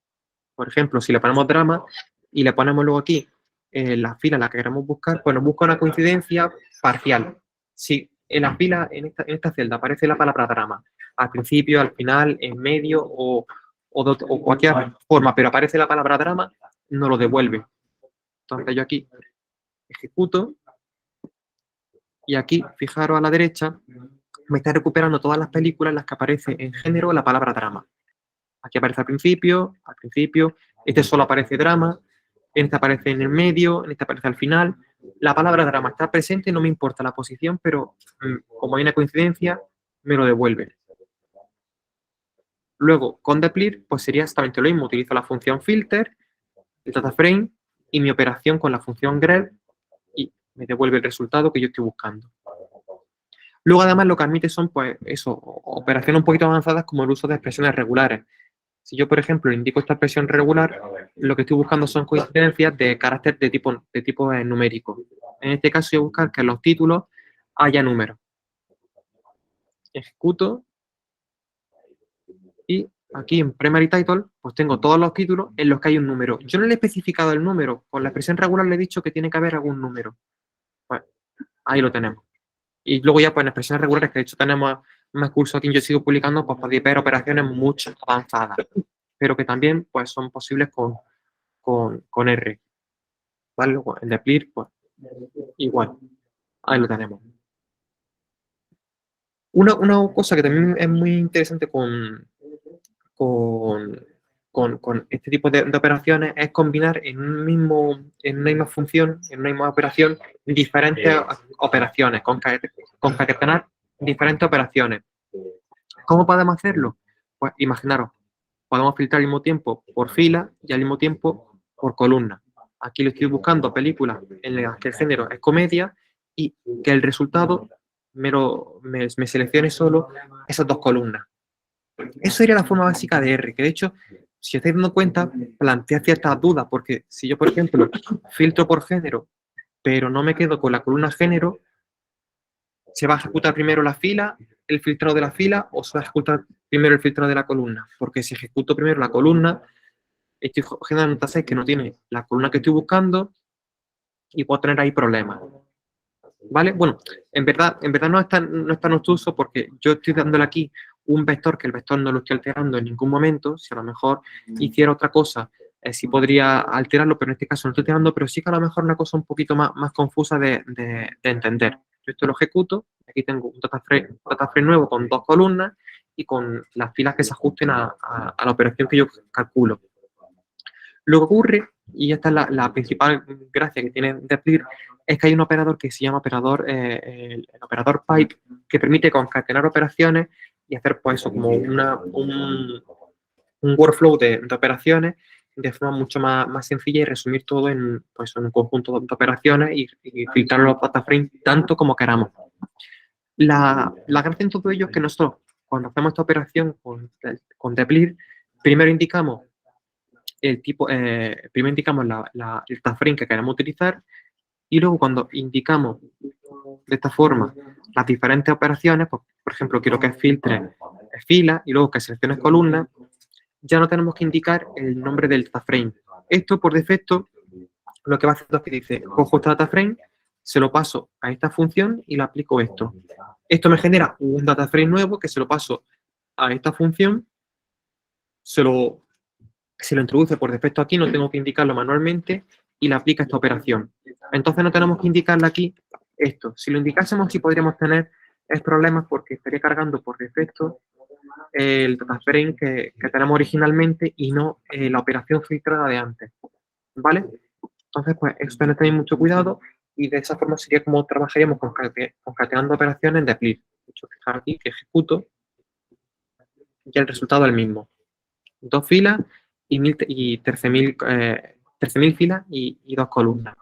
Por ejemplo, si le ponemos drama y le ponemos luego aquí la fila en la que queremos buscar, pues nos busca una coincidencia parcial. Si en la fila, en esta celda, aparece la palabra drama, al principio, al final, en medio o cualquier forma, pero aparece la palabra drama, no lo devuelve. Entonces yo aquí ejecuto y aquí, fijaros a la derecha, me está recuperando todas las películas en las que aparece en género la palabra drama. Aquí aparece al principio, este solo aparece drama, en este aparece en el medio, en este aparece al final. La palabra drama está presente, no me importa la posición, pero como hay una coincidencia, me lo devuelve. Luego, con deplir, pues sería exactamente lo mismo. Utilizo la función filter, el DataFrame y mi operación con la función grep y me devuelve el resultado que yo estoy buscando. Luego, además, lo que admite son, pues, eso, operaciones un poquito avanzadas como el uso de expresiones regulares. Si yo, por ejemplo, indico esta expresión regular, lo que estoy buscando son coincidencias de carácter de tipo numérico. En este caso, voy a buscar que en los títulos haya números. Ejecuto y aquí en Primary Title, pues tengo todos los títulos en los que hay un número. Yo no le he especificado el número, con la expresión regular le he dicho que tiene que haber algún número. Pues ahí lo tenemos. Y luego ya, pues en expresiones regulares, que de hecho tenemos más cursos aquí, yo sigo publicando, pues podéis ver operaciones mucho avanzadas, pero que también pues son posibles con R. ¿Vale? El de Plir, pues igual. Ahí lo tenemos. Una cosa que también es muy interesante con este tipo de operaciones es combinar en una misma función, en una misma operación, diferentes operaciones, concatenar diferentes operaciones. ¿Cómo podemos hacerlo? Pues imaginaros, podemos filtrar al mismo tiempo por fila y al mismo tiempo por columna. Aquí lo estoy buscando películas en las que el género es comedia y que el resultado me seleccione solo esas dos columnas. Eso sería la forma básica de R, que de hecho si estáis dando cuenta, plantea ciertas dudas, porque si yo, por ejemplo, filtro por género, pero no me quedo con la columna género, ¿se va a ejecutar primero la fila, el filtrado de la fila, o se va a ejecutar primero el filtrado de la columna? Porque si ejecuto primero la columna, estoy generando un dataset que no tiene la columna que estoy buscando y puedo tener ahí problemas. ¿Vale? Bueno, en verdad no es tan obtuso porque yo estoy dándole aquí un vector que el vector no lo estoy alterando en ningún momento. Si a lo mejor hiciera otra cosa, sí podría alterarlo, pero en este caso no estoy alterando, pero sí que a lo mejor una cosa un poquito más confusa de entender. Yo esto lo ejecuto, aquí tengo un data frame nuevo con 2 columnas y con las filas que se ajusten a la operación que yo calculo. Lo que ocurre, y esta es la principal gracia que tiene Deplir, es que hay un operador que se llama el operador pipe, que permite concatenar operaciones y hacer pues eso, como un workflow de operaciones de forma mucho más sencilla y resumir todo en, pues, en un conjunto de operaciones y filtrar los data frames tanto como queramos. La gracia en todo ello es que nosotros, cuando hacemos esta operación con Deplir, primero indicamos primero indicamos el taframe que queremos utilizar y luego cuando indicamos de esta forma las diferentes operaciones, pues, por ejemplo, quiero que filtre filas y luego que selecciones columnas, ya no tenemos que indicar el nombre del dataframe. Esto por defecto lo que va haciendo es que dice, cojo este dataframe, se lo paso a esta función y le aplico esto. Esto me genera un dataframe nuevo que se lo paso a esta función, se lo introduce por defecto aquí, no tengo que indicarlo manualmente y le aplica esta operación. Entonces no tenemos que indicarle aquí esto. Si lo indicásemos, sí podríamos tener problemas porque estaría cargando por defecto el dataframe que tenemos originalmente y no la operación filtrada de antes. ¿Vale? Entonces, pues, eso tenemos que tener mucho cuidado y de esa forma sería como trabajaríamos concatenando operaciones de Deplir. De hecho, fijar aquí que ejecuto y el resultado es el mismo. 2 filas y 13.000 filas y 2 columnas.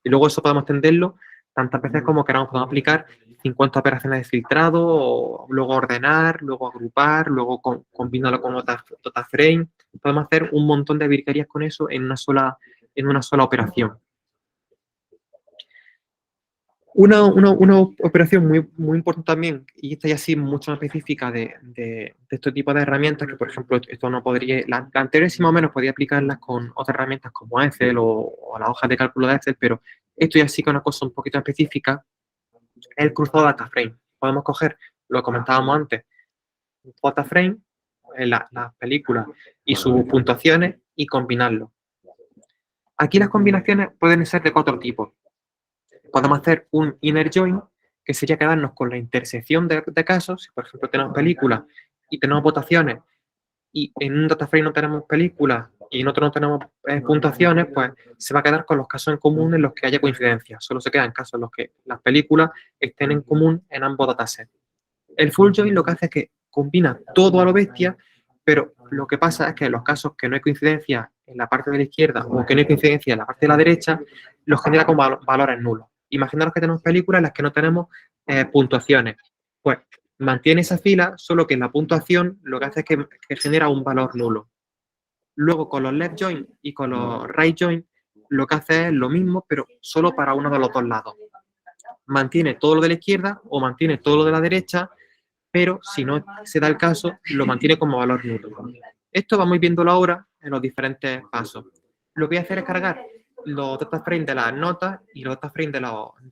Y luego eso podemos extenderlo tantas veces como queramos. Podemos aplicar 50 operaciones de filtrado, o luego ordenar, luego agrupar, luego combinarlo con otra frame. Podemos hacer un montón de virguerías con eso en una sola operación. Una operación muy importante también, y esta ya sí mucho más específica de este tipo de herramientas, que por ejemplo esto no podría, la anterior sí más o menos podía aplicarlas con otras herramientas como Excel o las hojas de cálculo de Excel, pero esto ya sí que es una cosa un poquito específica, es el cruzado data frame. Podemos coger, lo comentábamos antes, un data frame, las películas y sus puntuaciones y combinarlo. Aquí las combinaciones pueden ser de 4 tipos. Podemos hacer un inner join, que sería quedarnos con la intersección de casos. Si, por ejemplo, tenemos películas y tenemos votaciones y en un data frame no tenemos películas y en otro no tenemos puntuaciones, pues se va a quedar con los casos en común en los que haya coincidencia. Solo se quedan casos en los que las películas estén en común en ambos datasets. El full join lo que hace es que combina todo a lo bestia, pero lo que pasa es que en los casos que no hay coincidencia en la parte de la izquierda o que no hay coincidencia en la parte de la derecha, los genera con valores nulos. Imaginaros que tenemos películas en las que no tenemos puntuaciones. Pues mantiene esa fila, solo que en la puntuación lo que hace es que genera un valor nulo. Luego con los left join y con los right join, lo que hace es lo mismo, pero solo para uno de los dos lados. Mantiene todo lo de la izquierda o mantiene todo lo de la derecha, pero si no se da el caso, lo mantiene como valor nulo. Esto vamos viéndolo ahora en los diferentes pasos. Lo que voy a hacer es cargar los data frames de las notas y los data frames de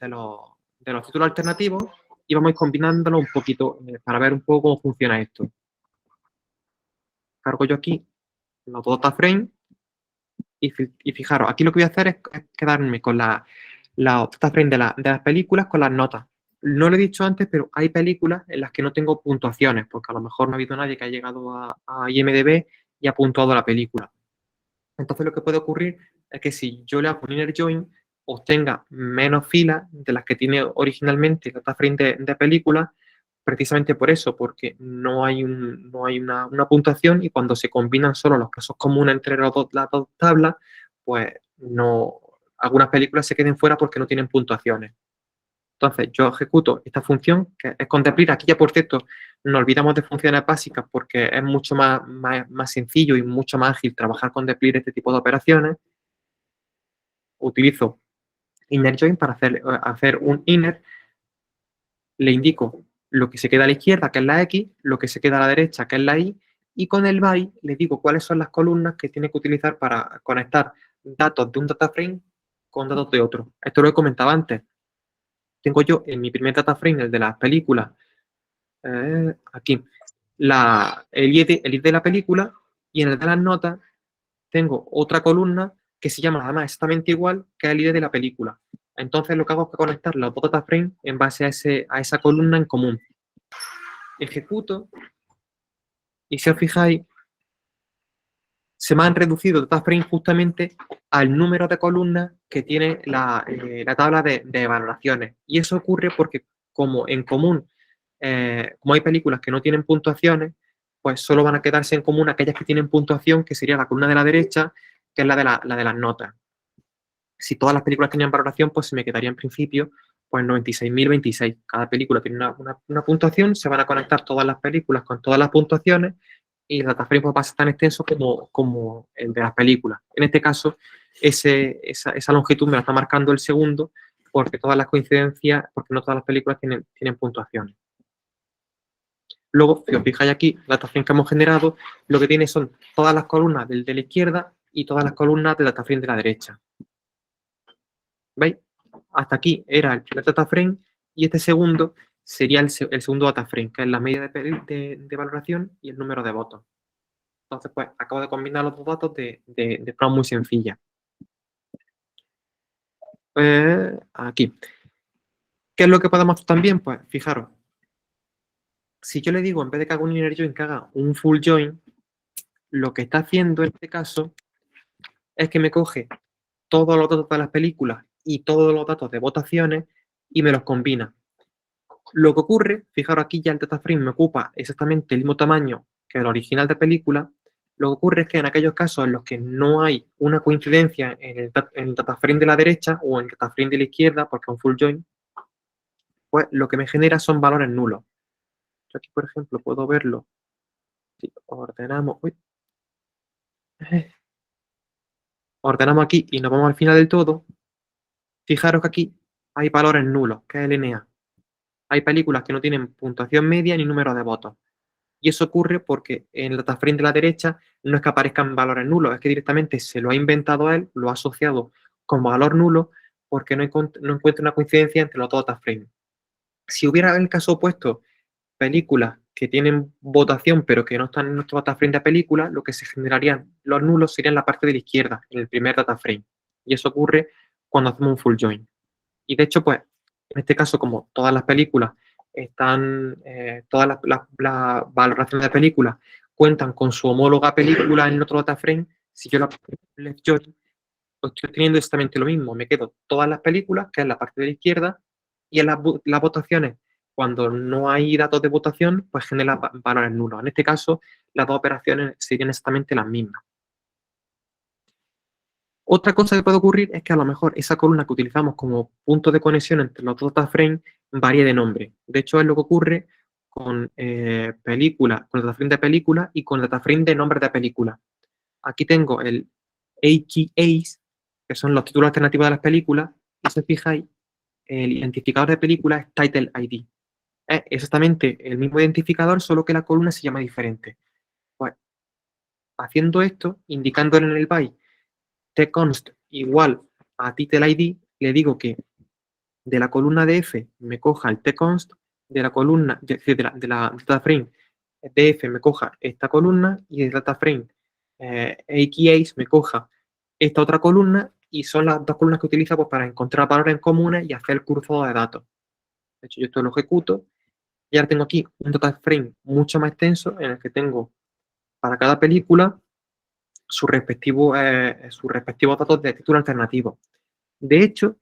los títulos alternativos y vamos a ir combinándolos un poquito para ver un poco cómo funciona esto. Cargo yo aquí los data frames y fijaros, aquí lo que voy a hacer es quedarme con la data frame de las películas con las notas. No lo he dicho antes, pero hay películas en las que no tengo puntuaciones, porque a lo mejor no ha habido nadie que haya llegado a IMDb y ha puntuado la película. Entonces lo que puede ocurrir es que si yo le hago un inner join, obtenga menos filas de las que tiene originalmente el data frame de película, precisamente por eso, porque no hay una puntuación y cuando se combinan solo los casos comunes entre las dos tablas, pues no, algunas películas se queden fuera porque no tienen puntuaciones. Entonces, yo ejecuto esta función, que es contemplir. Aquí ya, por cierto, nos olvidamos de funciones básicas porque es mucho más sencillo y mucho más ágil trabajar con deplir este tipo de operaciones. Utilizo inner join para hacer un inner. Le indico lo que se queda a la izquierda, que es la X, lo que se queda a la derecha, que es la Y, y con el by le digo cuáles son las columnas que tiene que utilizar para conectar datos de un data frame con datos de otro. Esto lo he comentado antes. Tengo yo en mi primer data frame, el de las películas, aquí, el ID de la película, y en el de las notas tengo otra columna que se llama además exactamente igual que el ID de la película. Entonces lo que hago es conectar los dos data frames en base a esa columna en común. Ejecuto y si os fijáis, se me han reducido data frames justamente al número de columnas que tiene la tabla de valoraciones. Y eso ocurre porque como en común, como hay películas que no tienen puntuaciones, pues solo van a quedarse en común aquellas que tienen puntuación, que sería la columna de la derecha, que es la de las notas. Si todas las películas tenían valoración, pues se me quedaría en principio pues 96.026. Cada película tiene una puntuación, se van a conectar todas las películas con todas las puntuaciones y el data frame va a ser tan extenso como el de las películas. En este caso, esa longitud me la está marcando el segundo porque todas las coincidencias, porque no todas las películas tienen puntuaciones. Luego, si os fijáis aquí, la data frame que hemos generado, lo que tiene son todas las columnas del de la izquierda y todas las columnas del data frame de la derecha. ¿Veis? Hasta aquí era el primer data frame y este segundo sería el segundo data frame, que es la media de valoración y el número de votos. Entonces, pues, acabo de combinar los dos datos de forma muy sencilla. Aquí. ¿Qué es lo que podemos hacer también? Pues, fijaros, si yo le digo, en vez de que haga un inner join, que haga un full join, lo que está haciendo en este caso es que me coge todos los datos de las películas y todos los datos de votaciones y me los combina. Lo que ocurre, fijaros aquí ya el data frame me ocupa exactamente el mismo tamaño que el original de película. Lo que ocurre es que en aquellos casos en los que no hay una coincidencia en el data frame de la derecha o en el data frame de la izquierda, porque es un full join, pues lo que me genera son valores nulos. Yo aquí, por ejemplo, puedo verlo. Si ordenamos, ordenamos aquí y nos vamos al final del todo. Fijaros que aquí hay valores nulos, que es LNA. Hay películas que no tienen puntuación media ni número de votos. Y eso ocurre porque en el data frame de la derecha no es que aparezcan valores nulos, es que directamente se lo ha inventado él, lo ha asociado como valor nulo porque no encuentra una coincidencia entre los dos data frames. Si hubiera el caso opuesto, películas que tienen votación pero que no están en nuestro data frame de película, lo que se generarían los nulos serían la parte de la izquierda, en el primer data frame. Y eso ocurre cuando hacemos un full join. Y de hecho, pues, en este caso, como todas las películas están, todas las valoraciones de películas cuentan con su homóloga película en otro data frame, si yo la left join, pues estoy teniendo exactamente lo mismo. Me quedo todas las películas, que es la parte de la izquierda, y en las votaciones, cuando no hay datos de votación, pues genera valores nulos. En este caso, las dos operaciones serían exactamente las mismas. Otra cosa que puede ocurrir es que a lo mejor esa columna que utilizamos como punto de conexión entre los dos data frames varíe de nombre. De hecho, es lo que ocurre con película, con el data frame de película y con el data frame de nombre de película. Aquí tengo el AKAs, que son los títulos alternativos de las películas, y si os fijáis, el identificador de película es Title ID. Es exactamente el mismo identificador, solo que la columna se llama diferente. Pues, haciendo esto, indicándole en el byte tconst igual a title ID, le digo que de la columna de F me coja el tconst, de la columna, de la data frame de F me coja esta columna y de data frame AKAs me coja esta otra columna y son las dos columnas que utilizo pues, para encontrar valores en comunes y hacer el cruzado de datos. De hecho, yo esto lo ejecuto y ahora tengo aquí un data frame mucho más extenso en el que tengo para cada película sus respectivos datos de título alternativo. De hecho,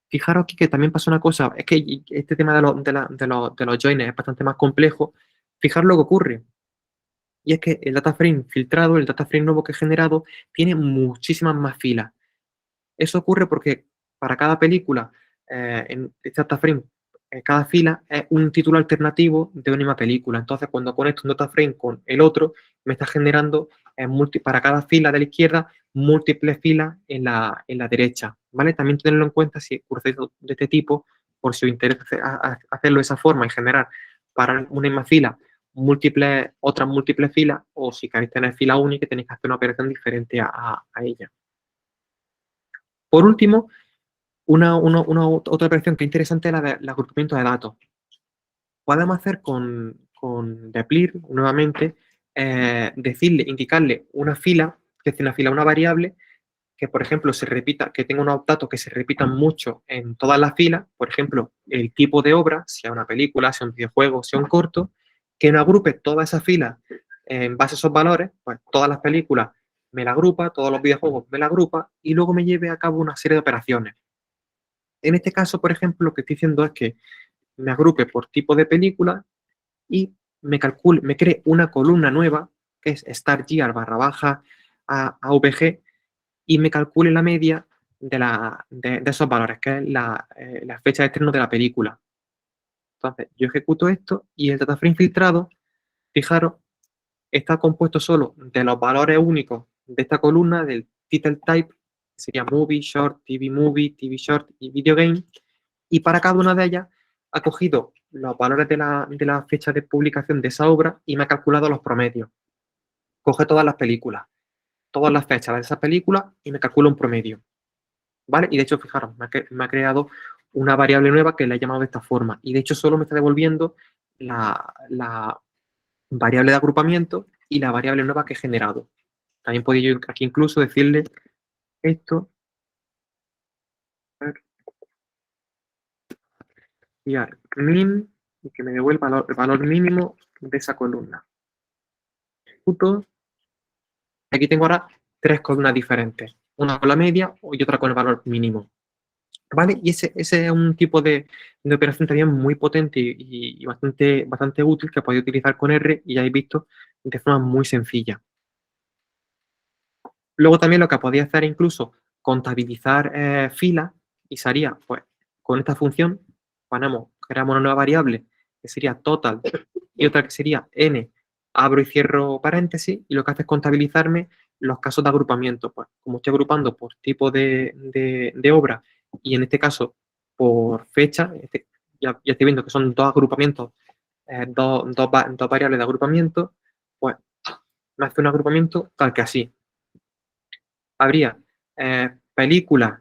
fijaros aquí que también pasa una cosa, es que este tema de los joiners es bastante más complejo. Fijaros lo que ocurre. Y es que el data frame filtrado, el data frame nuevo que he generado, tiene muchísimas más filas. Eso ocurre porque para cada película, en este data frame cada fila es un título alternativo de una misma película. Entonces, cuando conecto un data frame con el otro, me está generando para cada fila de la izquierda múltiples filas en la derecha, ¿vale? También tenerlo en cuenta si proceso de este tipo, por si os interesa hacerlo de esa forma y generar para una misma fila otras múltiples filas, o si queréis tener fila única, tenéis que hacer una operación diferente a ella. Por último, otra operación que es interesante es el agrupamiento de datos. Podemos hacer con Deplir, nuevamente, indicarle una fila, que es una variable, que por ejemplo se repita, que tenga unos datos que se repitan mucho en todas las filas, por ejemplo, el tipo de obra, sea una película, sea un videojuego, sea un corto, que no agrupe todas esas filas en base a esos valores, pues todas las películas me la agrupa, todos los videojuegos me la agrupa, y luego me lleve a cabo una serie de operaciones. En este caso, por ejemplo, lo que estoy diciendo es que me agrupe por tipo de película y me cree una columna nueva, que es starGear /baja AVG, y me calcule la media de esos valores, que es la fecha de estreno de la película. Entonces, yo ejecuto esto y el data frame filtrado, fijaros, está compuesto solo de los valores únicos de esta columna, del title type, que sería movie, short, TV short y video game, y para cada una de ellas ha cogido los valores de la fecha de publicación de esa obra y me ha calculado los promedios. Coge todas las películas, todas las fechas de esa película y me calcula un promedio. ¿Vale? Y de hecho, fijaros, me ha creado una variable nueva que le he llamado de esta forma. Y de hecho, solo me está devolviendo la variable de agrupamiento y la variable nueva que he generado. También podría yo aquí incluso decirle esto. Y min, y que me devuelva el valor mínimo de esa columna. Ejecuto. Aquí tengo ahora tres columnas diferentes. Una con la media y otra con el valor mínimo. ¿Vale? Y ese es un tipo de operación también muy potente y bastante útil que podéis utilizar con R y ya habéis visto de forma muy sencilla. Luego también lo que podéis hacer es incluso contabilizar filas y sería, pues, con esta función, creamos una nueva variable que sería total y otra que sería n, abro y cierro paréntesis, y lo que hace es contabilizarme los casos de agrupamiento. Pues, como estoy agrupando por tipo de obra y en este caso por fecha, ya estoy viendo que son dos agrupamientos, dos variables de agrupamiento, pues me hace un agrupamiento tal que así. Habría películas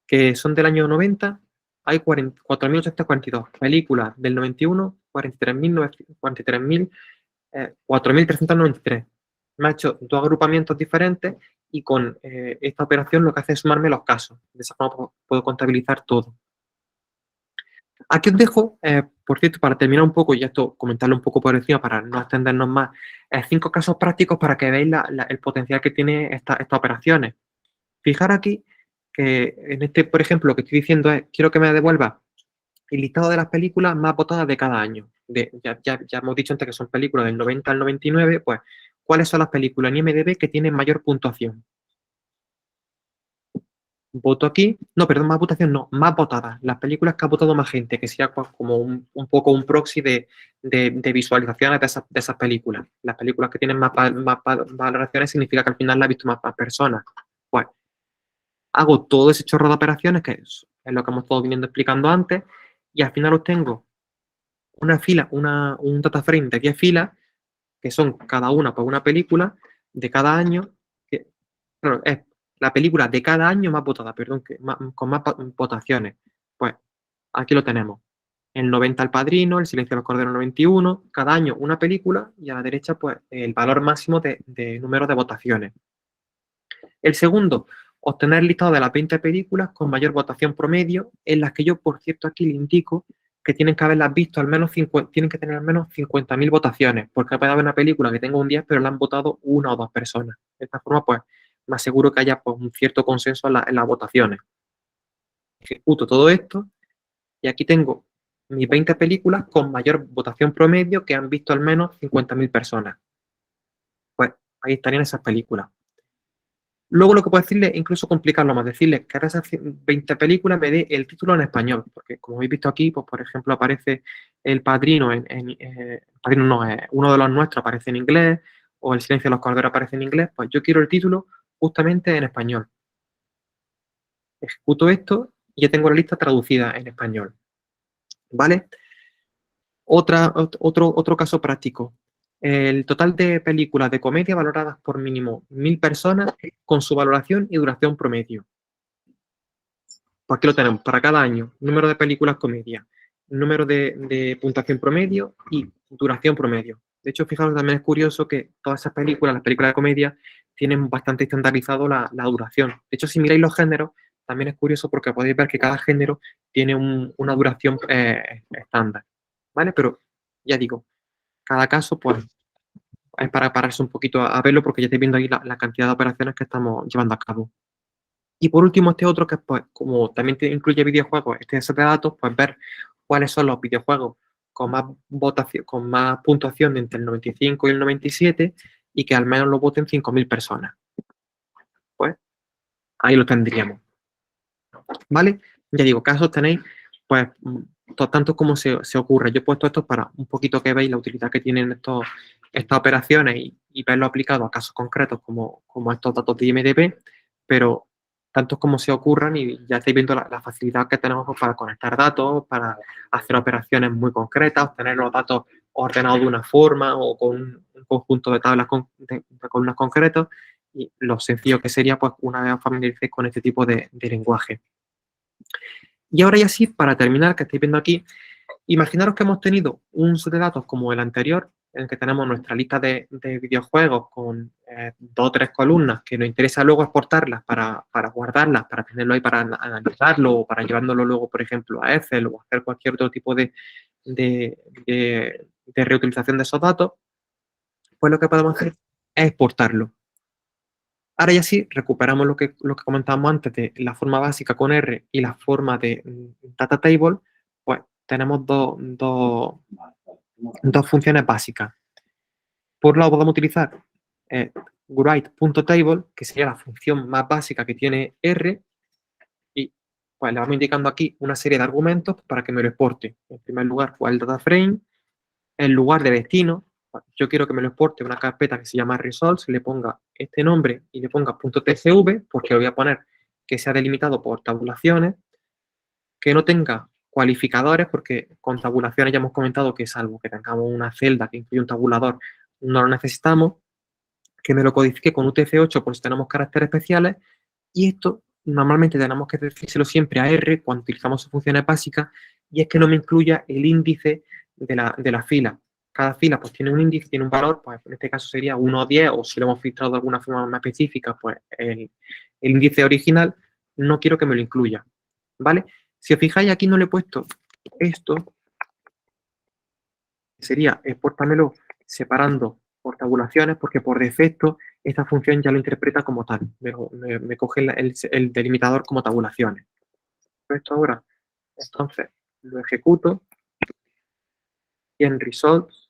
que son del año 90, hay 4.842. Películas del 91, 4.393. Me ha hecho dos agrupamientos diferentes y con esta operación lo que hace es sumarme los casos. De esa forma puedo contabilizar todo. Aquí os dejo, por cierto, para terminar un poco, y esto comentarlo un poco por encima para no extendernos más, 5 casos prácticos para que veáis el potencial que tiene estas operaciones. Fijar aquí que en este, por ejemplo, lo que estoy diciendo es, quiero que me devuelva el listado de las películas más votadas de cada año. Ya hemos dicho antes que son películas del 90 al 99, pues, ¿cuáles son las películas en IMDb que tienen mayor puntuación? Voto aquí, no, perdón, más votación no, más votadas. Las películas que ha votado más gente, que sería pues, como un poco un proxy de visualizaciones de esas películas. Las películas que tienen más valoraciones significa que al final la ha visto más personas. Pues hago todo ese chorro de operaciones, que es lo que hemos estado viniendo explicando antes, y al final obtengo una fila, un data frame de 10 filas, que son cada una por una película de cada año, que claro, es la película de cada año más votada, perdón, con más votaciones. Pues aquí lo tenemos. El 90 El Padrino, El Silencio de los Corderos 91, cada año una película, y a la derecha, pues, el valor máximo de número de votaciones. El segundo, obtener el listado de las 20 películas con mayor votación promedio, en las que yo, por cierto, aquí le indico que tienen que haberlas visto al menos tienen que tener al menos 50.000 votaciones, porque puede haber una película que tenga un 10, pero la han votado una o dos personas. De esta forma, pues, me aseguro que haya pues, un cierto consenso en las votaciones. Ejecuto todo esto y aquí tengo mis 20 películas con mayor votación promedio que han visto al menos 50.000 personas. Pues ahí estarían esas películas. Luego lo que puedo decirle es incluso complicarlo más, decirle que ahora esas 20 películas me dé el título en español, porque como habéis visto aquí, pues por ejemplo aparece El Padrino Padrino no, uno de los nuestros aparece en inglés, o El Silencio de los Corderos aparece en inglés, pues yo quiero el título justamente en español. Ejecuto esto y ya tengo la lista traducida en español. ¿Vale? Otro caso práctico. El total de películas de comedia valoradas por mínimo 1000 personas con su valoración y duración promedio. Pues aquí lo tenemos, para cada año, número de películas comedia, número de puntuación promedio y duración promedio. De hecho, fijaros, también es curioso que todas esas películas, las películas de comedia, tienen bastante estandarizado la duración. De hecho, si miráis los géneros, también es curioso porque podéis ver que cada género tiene una duración estándar, ¿vale? Pero ya digo, cada caso, pues, es para pararse un poquito a verlo porque ya estáis viendo ahí la cantidad de operaciones que estamos llevando a cabo. Y por último, este otro que, pues, como también incluye videojuegos, este set de datos, pues ver cuáles son los videojuegos con más votación, con más puntuación entre el 95 y el 97 y que al menos lo voten 5.000 personas. Pues ahí lo tendríamos. ¿Vale? Ya digo, casos tenéis, pues, tanto como se ocurre. Yo he puesto esto para un poquito que veáis la utilidad que tienen estas operaciones y verlo aplicado a casos concretos como estos datos de IMDb, pero tantos como se ocurran y ya estáis viendo la facilidad que tenemos para conectar datos, para hacer operaciones muy concretas, obtener los datos ordenados de una forma o con un conjunto de tablas de columnas concretos y lo sencillo que sería, pues, una vez os familiaricéis con este tipo de lenguaje. Y ahora ya sí, para terminar, que estáis viendo aquí, imaginaros que hemos tenido un set de datos como el anterior, en el que tenemos nuestra lista de videojuegos con 2 o 3 columnas que nos interesa luego exportarlas para guardarlas, para tenerlo ahí para analizarlo o para llevándolo luego, por ejemplo, a Excel o hacer cualquier otro tipo de reutilización de esos datos, pues lo que podemos hacer es exportarlo. Ahora ya sí, recuperamos lo que comentábamos antes de la forma básica con R y la forma de data table, pues tenemos dos funciones básicas. Por un lado podemos utilizar write.table, que sería la función más básica que tiene R, y pues le vamos indicando aquí una serie de argumentos para que me lo exporte. En primer lugar, pues el data frame, el lugar de destino. Yo quiero que me lo exporte una carpeta que se llama results, le ponga este nombre y le ponga .tsv, porque lo voy a poner que sea delimitado por tabulaciones, que no tenga cualificadores, porque con tabulaciones ya hemos comentado que salvo que tengamos una celda que incluye un tabulador, no lo necesitamos, que me lo codifique con UTF-8 por si tenemos caracteres especiales, y esto normalmente tenemos que decírselo siempre a R cuando utilizamos sus funciones básicas, y es que no me incluya el índice de la fila. Cada fila pues tiene un índice, tiene un valor, pues en este caso sería 1 o 10, o si lo hemos filtrado de alguna forma más específica, pues el índice original, no quiero que me lo incluya, ¿vale? Si os fijáis, aquí no le he puesto esto, sería exportármelo separando por tabulaciones, porque por defecto esta función ya lo interpreta como tal, me coge el delimitador como tabulaciones. Esto ahora, entonces, lo ejecuto y en results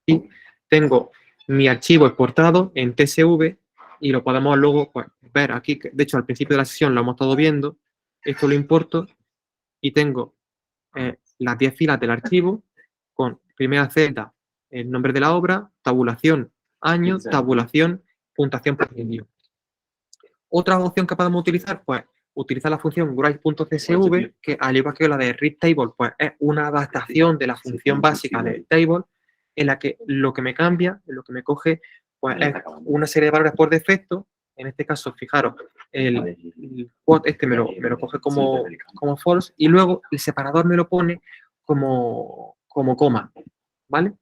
y tengo mi archivo exportado en TSV y lo podemos luego, pues, ver aquí, que de hecho al principio de la sesión lo hemos estado viendo, esto lo importo y tengo las 10 filas del archivo con primera celda, el nombre de la obra, tabulación, año, tabulación, puntuación promedio. Otra opción que podemos utilizar, pues, utilizar la función write.csv, que al igual que la de readTable, pues es una adaptación de la función básica de table, en la que lo que me cambia, lo que me coge, pues es una serie de valores por defecto. En este caso, fijaros, el quote este me lo coge como false y luego el separador me lo pone como coma, ¿vale?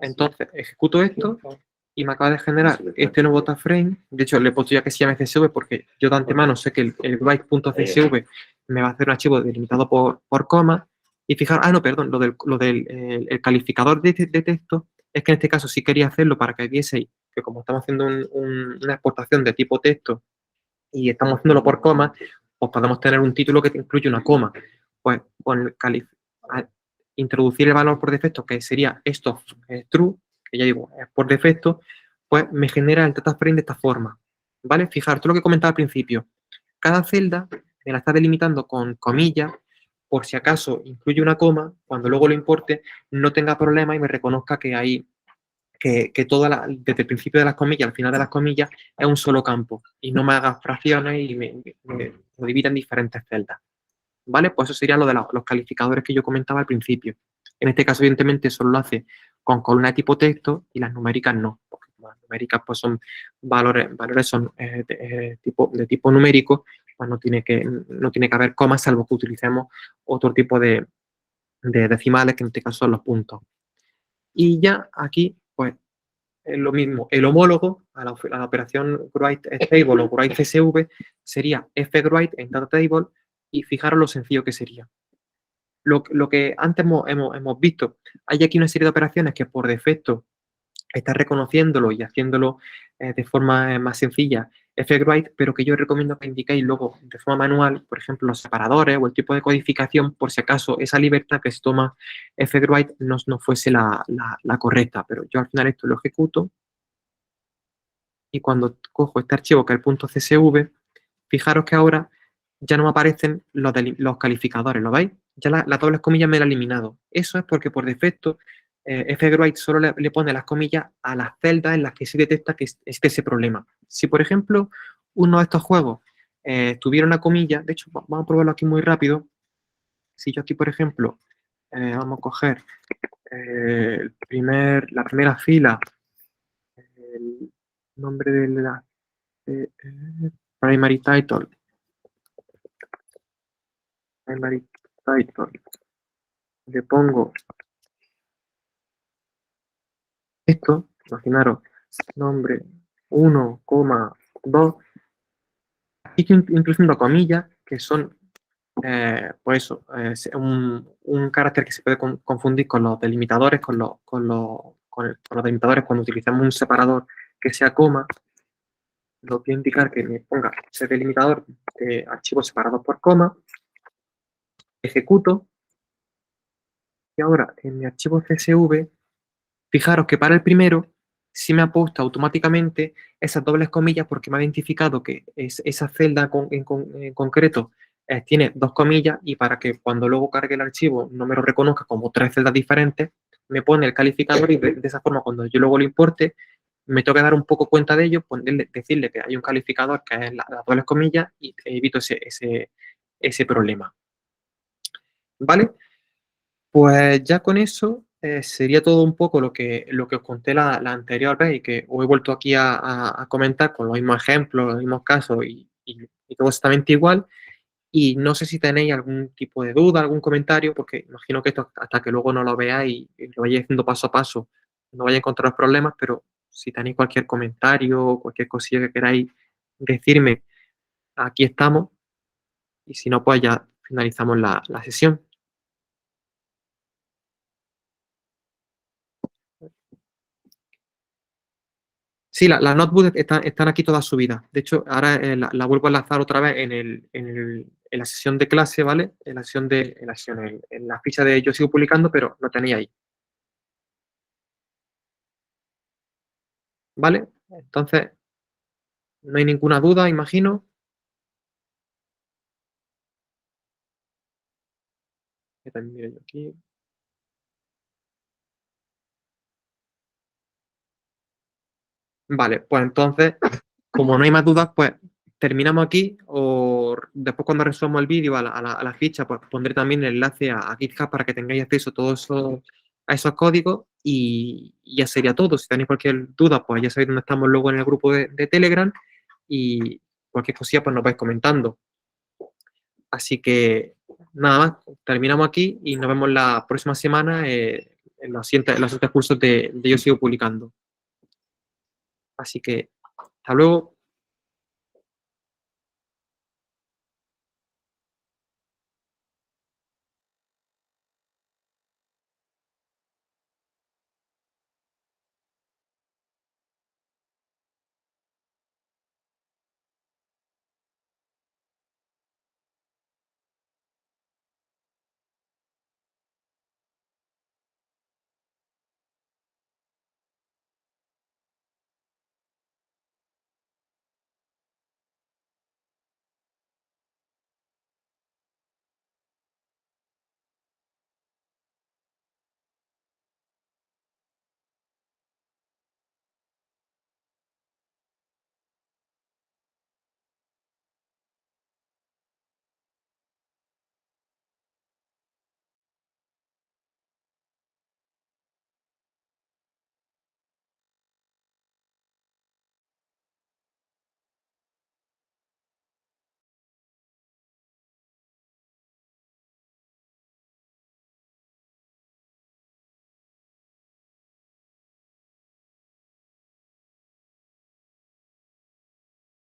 Entonces, ejecuto esto y me acaba de generar este nuevo dataFrame. De hecho, le he puesto ya que se llame CSV porque yo de antemano sé que el write.csv me va a hacer un archivo delimitado por coma. Y fijaros, no, perdón, lo del el calificador de texto es que en este caso sí quería hacerlo para que vieseis que como estamos haciendo una exportación de tipo texto y estamos haciéndolo por coma, pues podemos tener un título que incluye una coma. Pues con introducir el valor por defecto, que sería esto true, que ya digo, es por defecto, pues me genera el data frame de esta forma, ¿vale? Fijaros, todo lo que comentaba al principio. Cada celda me la está delimitando con comillas, por si acaso incluye una coma, cuando luego lo importe, no tenga problema y me reconozca que hay que desde el principio de las comillas al final de las comillas es un solo campo y no me haga fracciones y me divida en diferentes celdas. ¿Vale? Pues eso sería lo de los calificadores que yo comentaba al principio. En este caso, evidentemente, solo lo hace con columna de tipo texto y las numéricas no, porque las numéricas pues son valores son de tipo numérico, pues no tiene que haber comas, salvo que utilicemos otro tipo de decimales, que en este caso son los puntos. Y ya aquí, pues, es lo mismo. El homólogo a la operación write table o write CSV sería fwrite en data table y fijaros lo sencillo que sería. Lo que antes hemos visto, hay aquí una serie de operaciones que por defecto está reconociéndolo y haciéndolo de forma más sencilla fwrite, pero que yo recomiendo que indiquéis luego de forma manual, por ejemplo, los separadores o el tipo de codificación, por si acaso esa libertad que se toma fwrite no fuese la correcta. Pero yo al final esto lo ejecuto y cuando cojo este archivo que es el .csv, fijaros que ahora ya no me aparecen los calificadores, ¿lo veis? Ya las dobles comillas me la he eliminado. Eso es porque por defecto fwrite solo le pone las comillas a las celdas en las que se detecta que existe ese problema. Si, por ejemplo, uno de estos juegos tuviera una comilla, de hecho, vamos a probarlo aquí muy rápido. Si yo aquí, por ejemplo, vamos a coger la primera fila, el nombre de la primary title, le pongo esto, imaginaros, nombre 1,2, aquí estoy introduciendo comillas que son, pues eso, un carácter que se puede confundir con los delimitadores, con los delimitadores cuando utilizamos un separador que sea coma. Lo voy a indicar que me ponga ese delimitador de archivos separados por coma, ejecuto, y ahora en mi archivo CSV, fijaros que para el primero sí me ha puesto automáticamente esas dobles comillas porque me ha identificado que esa celda en concreto tiene dos comillas y para que cuando luego cargue el archivo no me lo reconozca como tres celdas diferentes, me pone el calificador y de esa forma cuando yo luego lo importe, me tengo que dar un poco cuenta de ello, decirle que hay un calificador que es las dobles comillas y evito ese problema. ¿Vale? Pues ya con eso sería todo un poco lo que os conté la anterior vez y que os he vuelto aquí a comentar con los mismos ejemplos, los mismos casos y todo exactamente igual. Y no sé si tenéis algún tipo de duda, algún comentario, porque imagino que esto hasta que luego no lo veáis y lo vayáis haciendo paso a paso, no vais a encontrar problemas, pero si tenéis cualquier comentario, cualquier cosilla que queráis decirme, aquí estamos. Y si no, pues ya finalizamos la sesión. Sí, las notebooks están aquí todas subidas. De hecho, ahora la vuelvo a enlazar otra vez en la sesión de clase, ¿vale? En la ficha de yo sigo publicando, pero lo tenéis ahí. ¿Vale? Entonces, no hay ninguna duda, imagino. Que también miro yo aquí. Vale, pues entonces, como no hay más dudas, pues terminamos aquí o después cuando resuelva el vídeo a la ficha, pues pondré también el enlace a GitHub para que tengáis acceso a esos códigos y ya sería todo. Si tenéis cualquier duda, pues ya sabéis dónde estamos luego en el grupo de Telegram y cualquier cosilla pues nos vais comentando. Así que nada más, terminamos aquí y nos vemos la próxima semana en los siguientes cursos de Yo Sigo Publicando. Así que hasta luego.